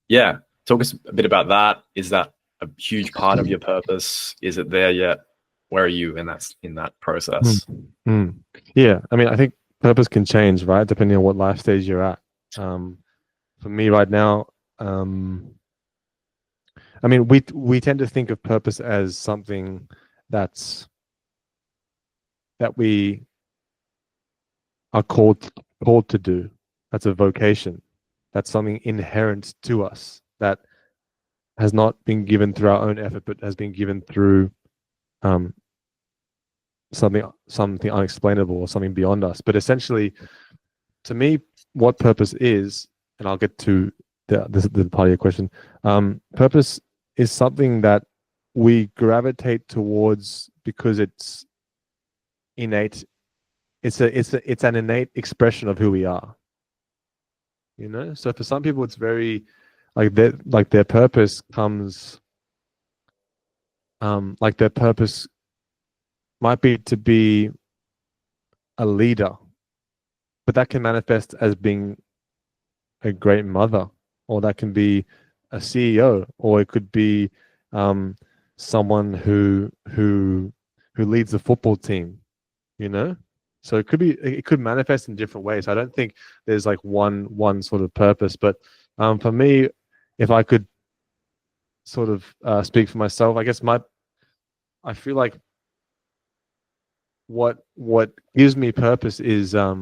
yeah, talk us a bit about that. Is that a huge part of your purpose? Is it there yet? Where are you in that process? Yeah, I mean, I think purpose can change, right, depending on what life stage you're at. For me right now, I mean, we tend to think of purpose as something that we are called to do. That's a vocation. That's something inherent to us that has not been given through our own effort, but has been given through something unexplainable or something beyond us. But essentially, to me, what purpose is, and I'll get to the part of your question. Purpose is something that we gravitate towards because it's innate. It's an innate expression of who we are. So for some people, it's very their purpose comes. Their purpose might be to be a leader, but that can manifest as being a great mother, or that can be a CEO, or it could be someone who leads the football team. So it could manifest in different ways. I don't think there's like one sort of purpose, but for me, if I could sort of speak for myself, I guess I feel like what gives me purpose is I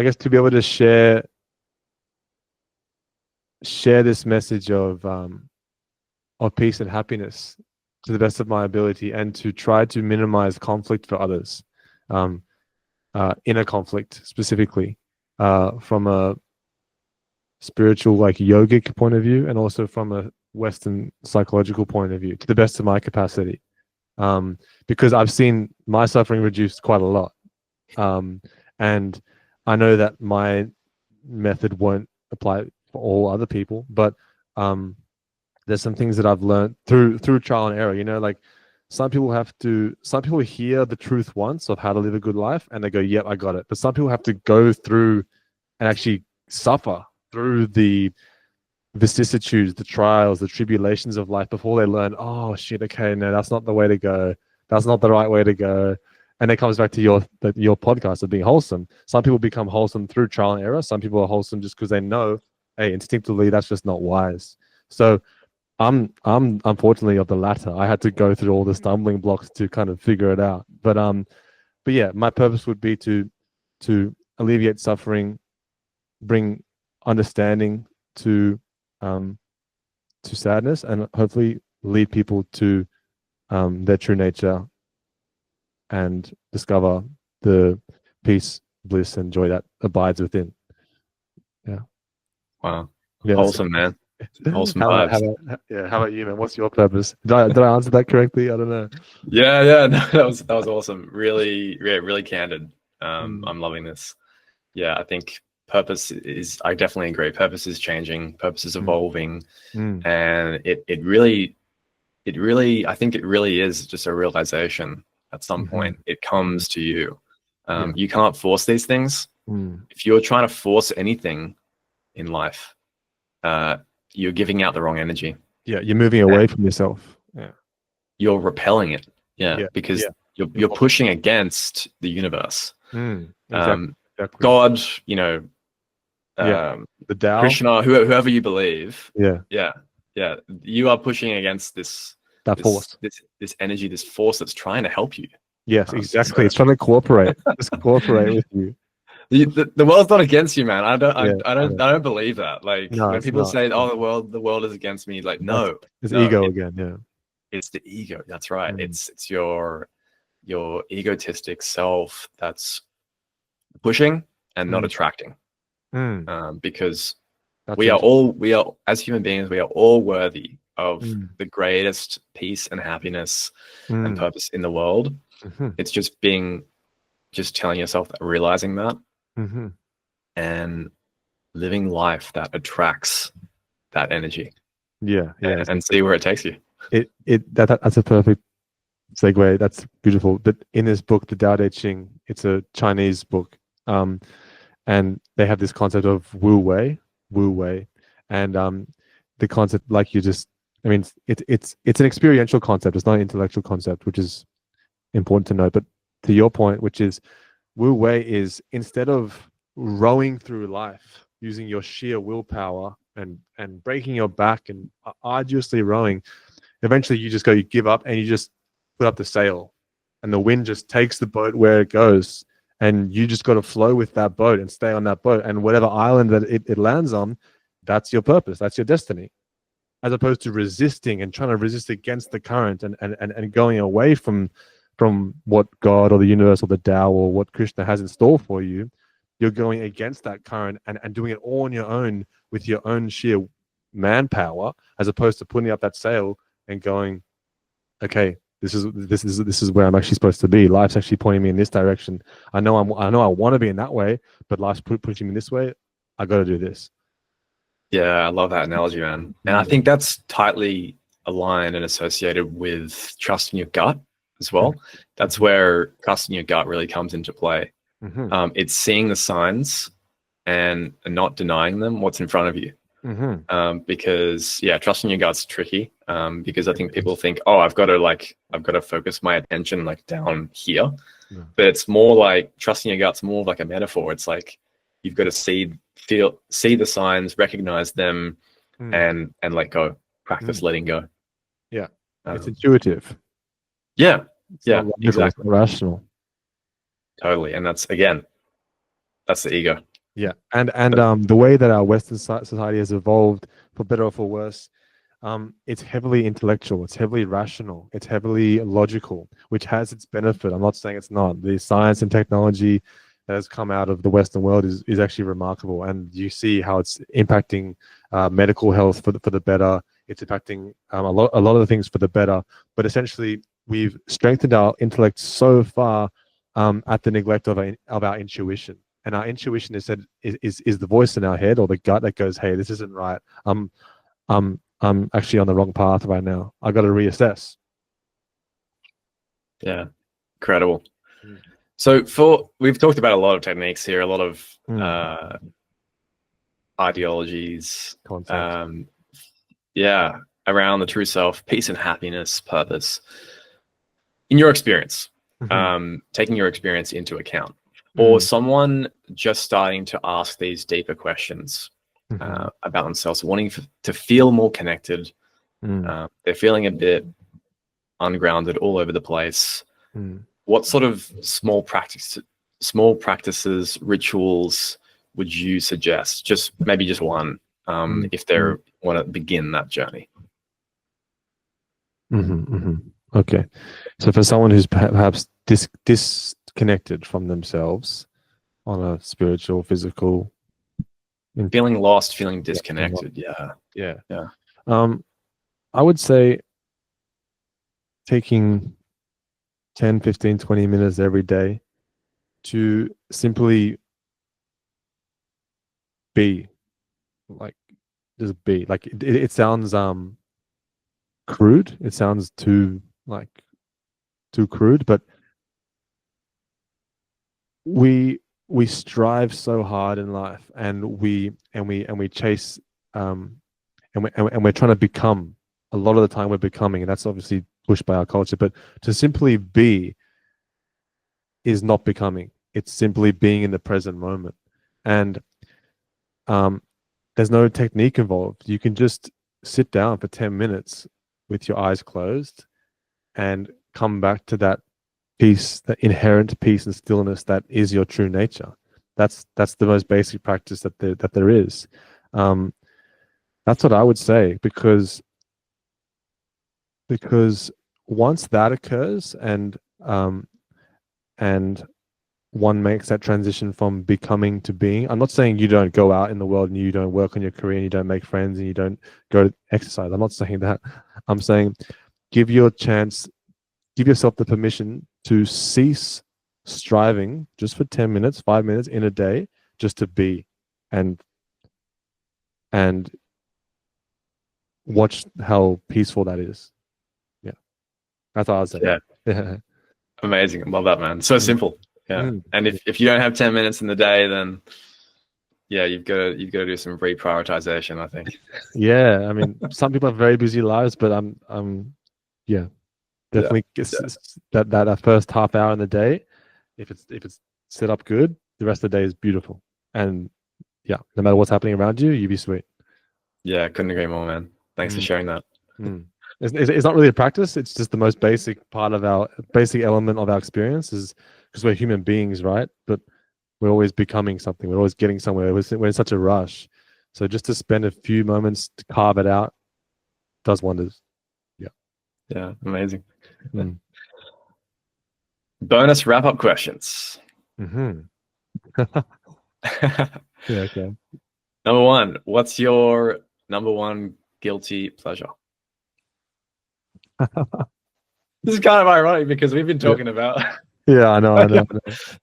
guess to be able to share this message of peace and happiness to the best of my ability, and to try to minimize conflict for others, inner conflict specifically, from a spiritual, like yogic point of view, and also from a Western psychological point of view, to the best of my capacity, because I've seen my suffering reduced quite a lot, and I know that my method won't apply for all other people, but there's some things that I've learned through trial and error. Like some people hear the truth once of how to live a good life and they go, yep, I got it. But some people have to go through and actually suffer through the vicissitudes, the trials, the tribulations of life before they learn, oh shit, okay, no, that's not the way to go. That's not the right way to go. And it comes back to your podcast of being wholesome. Some people become wholesome through trial and error. Some people are wholesome just because they know, hey, instinctively, that's just not wise. So I'm unfortunately of the latter. I had to go through all the stumbling blocks to kind of figure it out. But yeah, my purpose would be to alleviate suffering, bring understanding to sadness, and hopefully lead people to their true nature and discover the peace, bliss, and joy that abides within. Yeah. Wow. Yeah, wholesome, man. Wholesome vibes. How about you, man? What's your purpose? Did I answer that correctly? I don't know. Yeah. No, that was awesome. Really candid. I'm loving this. Yeah, I think purpose is. I definitely agree. Purpose is changing. Purpose is evolving, and it really. I think it really is just a realization. At some point, it comes to you. You can't force these things. If you're trying to force anything in life, you're giving out the wrong energy. Yeah, you're moving away from yourself. Yeah, you're repelling it. Because you're pushing against the universe. Exactly. God, you know, the Tao, Krishna, whoever you believe. Yeah. You are pushing against this force, this energy, this force that's trying to help you. Yes, exactly. So, it's trying to cooperate. Just cooperate with you. The world's not against you, man. I don't believe that. Like, when people say, "Oh, the world is against me," like, no, it's ego again. Yeah, it's the ego. That's right. It's your egotistic self that's pushing and not attracting. Because we are as human beings, we are all worthy of the greatest peace and happiness and purpose in the world. It's just telling yourself that, realizing that, and living life that attracts that energy. And see where it takes you. That's a perfect segue. That's beautiful. That in this book, the Tao Te Ching, it's a Chinese book, and they have this concept of wu wei, and the concept, like you just, I mean, it's an experiential concept. It's not an intellectual concept, which is important to note. But to your point, which is wu wei, is instead of rowing through life using your sheer willpower and breaking your back and arduously rowing, eventually you give up and you just put up the sail, and the wind just takes the boat where it goes, and you just got to flow with that boat and stay on that boat, and whatever island that it lands on, that's your purpose, that's your destiny, as opposed to resisting and trying to resist against the current and going away from what God or the universe or the Tao or what Krishna has in store for you. You're going against that current and doing it all on your own with your own sheer manpower, as opposed to putting up that sail and going, okay, this is where I'm actually supposed to be. Life's actually pointing me in this direction. I know I want to be in that way, but life's pushing me this way. I got to do this. Yeah, I love that analogy, man. And I think that's tightly aligned and associated with trusting your gut as well. That's where trusting your gut really comes into play. It's seeing the signs and not denying them, what's in front of you. Because trusting your gut's tricky. Because I think people think, oh, I've got to focus my attention like down here. But it's more like trusting your gut's more like a metaphor. It's like you've got to see the signs, recognize them, and let go. Practice letting go. Yeah, it's intuitive. Yeah, exactly. It's rational. Totally, and that's the ego. Yeah, and the way that our Western society has evolved, for better or for worse, it's heavily intellectual, it's heavily rational, it's heavily logical, which has its benefit. I'm not saying it's not. The science and technology that has come out of the Western world is actually remarkable, and you see how it's impacting medical health for the better. It's impacting a lot of the things for the better. But essentially, we've strengthened our intellect so far at the neglect of our intuition. And our intuition is the voice in our head or the gut that goes, "Hey, this isn't right. I'm actually on the wrong path right now. I got to reassess." Yeah, incredible. So we've talked about a lot of techniques here, a lot of ideologies, around the true self, peace and happiness, purpose. In your experience, taking your experience into account, or someone just starting to ask these deeper questions about themselves, wanting to feel more connected, they're feeling a bit ungrounded, all over the place. What sort of small practices, rituals would you suggest? Maybe just one, if they want to begin that journey. Okay, so for someone who's perhaps disconnected from themselves on a spiritual, physical, feeling lost, feeling disconnected, I would say taking 10, 15, 20 minutes every day to simply be, like, just be. Like, it sounds crude. It sounds too crude, but we we strive so hard in life, and we chase, and we're trying to become. A lot of the time we're becoming, and that's obviously pushed by our culture, but to simply be is not becoming. It's simply being in the present moment. And there's no technique involved. You can just sit down for 10 minutes with your eyes closed and come back to that peace, that inherent peace and stillness that is your true nature. That's the most basic practice that there is. That's what I would say, because once that occurs, and one makes that transition from becoming to being. I'm not saying you don't go out in the world and you don't work on your career and you don't make friends and you don't go to exercise. I'm not saying that. I'm saying give yourself the permission to cease striving just for 10 minutes, 5 minutes in a day, just to be, and watch how peaceful that is. Yeah. That's all I was saying. Yeah. Amazing. I love that, man. So simple. Yeah. And if you don't have 10 minutes in the day, then yeah, you've got to do some reprioritization, I think. Yeah. I mean, some people have very busy lives, but yeah, definitely that first half hour in the day, if it's set up good, the rest of the day is beautiful. And yeah, no matter what's happening around you, you'd be sweet. Yeah, couldn't agree more, man. Thanks for sharing that. It's not really a practice. It's just the most basic part of our basic element of our experience, is because we're human beings, right? But we're always becoming something. We're always getting somewhere. We're in such a rush. So just to spend a few moments to carve it out does wonders. Yeah. Yeah. Amazing. Bonus wrap-up questions. Yeah. Okay. Number one, what's your number one guilty pleasure? This is kind of ironic because we've been talking about. Yeah, I know.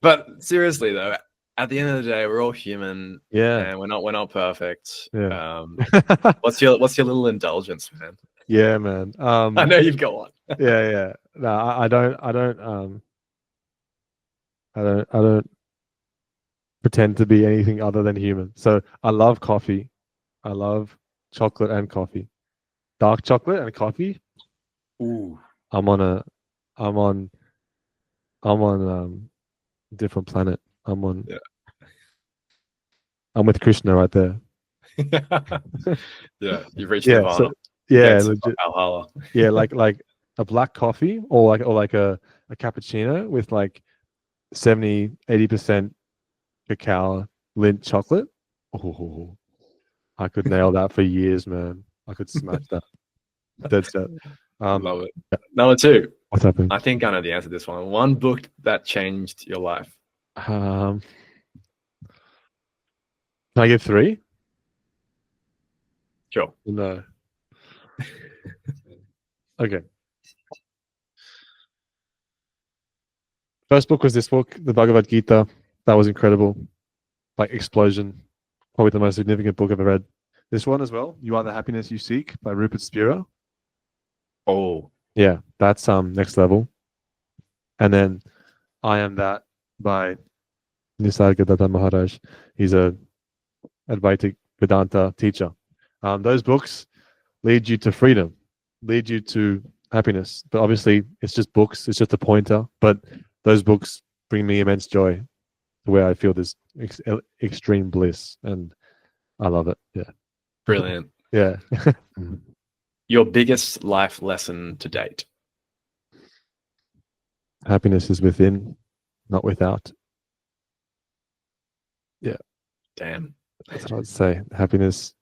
But seriously though, at the end of the day, we're all human. Yeah. And we're not perfect. Yeah. What's your little indulgence, man? Yeah, man. I know you've got one. Yeah. No, I don't pretend to be anything other than human. So I love coffee. I love chocolate and coffee. Dark chocolate and coffee. Ooh. I'm on a different planet. I'm with Krishna right there. Yeah, you've reached Nirvana. So, yeah, legit. Valhalla. Yeah, like a black coffee or like a cappuccino with like 70-80% cacao Lindt chocolate. Oh, I could nail that for years, man. I could smash that. Dead set. Love it. Number two. What's happening? I think I know the answer to this one. One book that changed your life. Can I give three? Sure. No. Okay. First book was this book, the Bhagavad Gita. That was incredible. Like explosion. Probably the most significant book I've ever read. This one as well, You Are the Happiness You Seek by Rupert Spira. Oh. Yeah, that's next level. And then I Am That by Nisargadatta Maharaj. He's a Advaitic Vedanta teacher. Those books lead you to freedom, lead you to happiness. But obviously, it's just books. It's just a pointer. But those books bring me immense joy, where I feel this extreme bliss, and I love it. Yeah. Brilliant. Yeah. Your biggest life lesson to date? Happiness is within, not without. Yeah. Damn. That's what I'd say. Happiness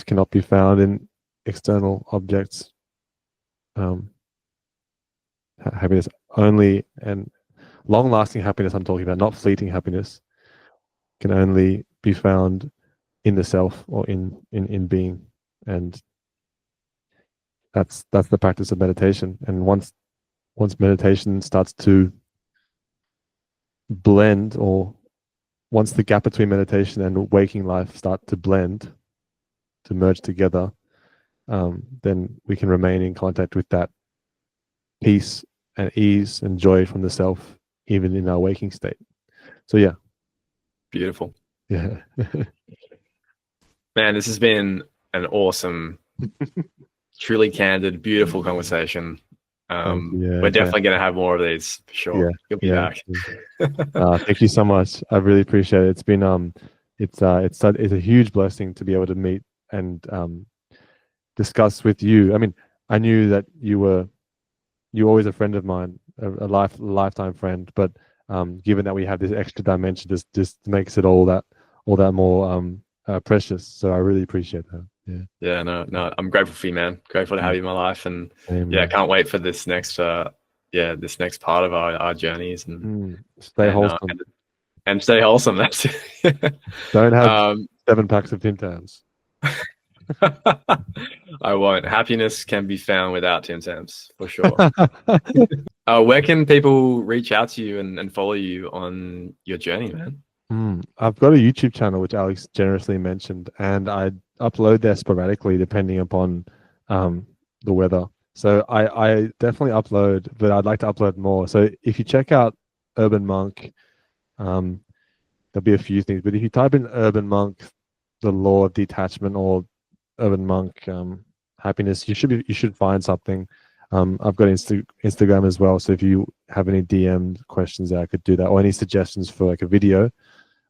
cannot be found in external objects. Happiness only, and long-lasting happiness I'm talking about, not fleeting happiness, can only be found in the self or in being. And that's the practice of meditation. And once meditation starts to blend, or once the gap between meditation and waking life start to blend, to merge together, then we can remain in contact with that peace and ease and joy from the self, even in our waking state. So yeah. Beautiful. Yeah. Man, this has been an awesome, truly candid, beautiful conversation. We're definitely going to have more of these for sure. You'll be back. Thank you so much. I really appreciate it. It's been it's a huge blessing to be able to meet and discuss with you. I mean, I knew that you were always a friend of mine, a lifetime friend, but given that we have this extra dimension, just makes it all that more precious. So I really appreciate that. Yeah, no, I'm grateful for you, man. Grateful to have you in my life, and Amen. Can't wait for this next this next part of our journeys, and stay wholesome. And stay wholesome. That's it. Don't have 7 packs of Tim Tams. I won't. Happiness can be found without Tim Tams, for sure. Where can people reach out to you and follow you on your journey, man? I've got a YouTube channel, which Alex generously mentioned, and I upload there sporadically depending upon the weather. So I definitely upload, but I'd like to upload more. So if you check out Urban Monk, there'll be a few things. But if you type in Urban Monk, the law of detachment, or Urban Monk happiness, you should find something. I've got Instagram as well. So if you have any DM questions there, I could do that, or any suggestions for like a video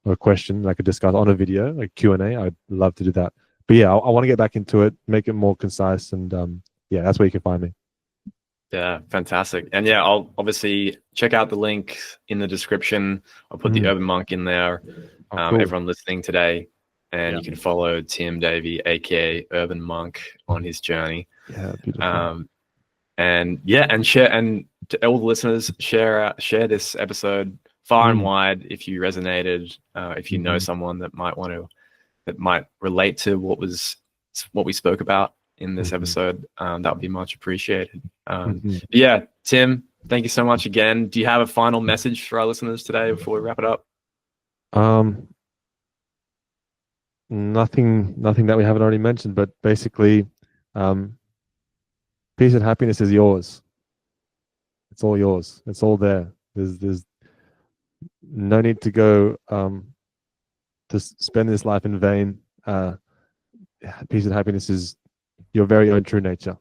or a question I could discuss on a video, like Q&A, I'd love to do that. But yeah, I want to get back into it, make it more concise, and that's where you can find me. Yeah, fantastic. And yeah, I'll obviously check out the link in the description. I'll put the Urban Monk in there. Cool. Everyone listening today, and you can follow Tim Davey, aka Urban Monk, on his journey. Yeah, beautiful. And share, and to all the listeners, share this episode far and wide if you resonated, if you know someone that might relate to what we spoke about in this episode. That would be much appreciated. Yeah, Tim, thank you so much again. Do you have a final message for our listeners today before we wrap it up? Nothing that we haven't already mentioned, but basically, peace and happiness is yours. It's all yours. It's all there. There's no need to go to spend this life in vain. Peace and happiness is your very own true nature.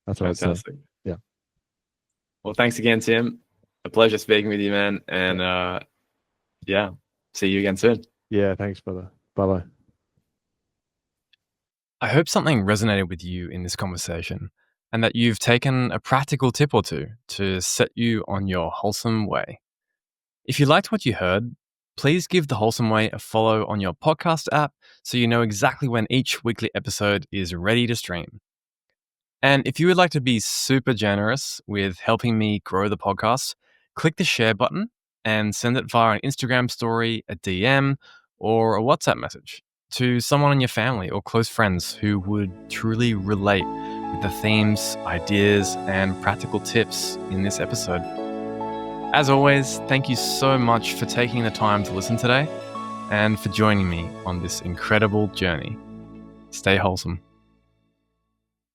That's what fantastic. I say. Yeah. Well, thanks again, Tim. A pleasure speaking with you, man. And see you again soon. Yeah, thanks, brother. Bye-bye. I hope something resonated with you in this conversation, and that you've taken a practical tip or two to set you on your wholesome way. If you liked what you heard, please give The Wholesome Way a follow on your podcast app so you know exactly when each weekly episode is ready to stream. And if you would like to be super generous with helping me grow the podcast, click the share button and send it via an Instagram story, a DM, or a WhatsApp message to someone in your family or close friends who would truly relate with the themes, ideas, and practical tips in this episode. As always, thank you so much for taking the time to listen today and for joining me on this incredible journey. Stay wholesome.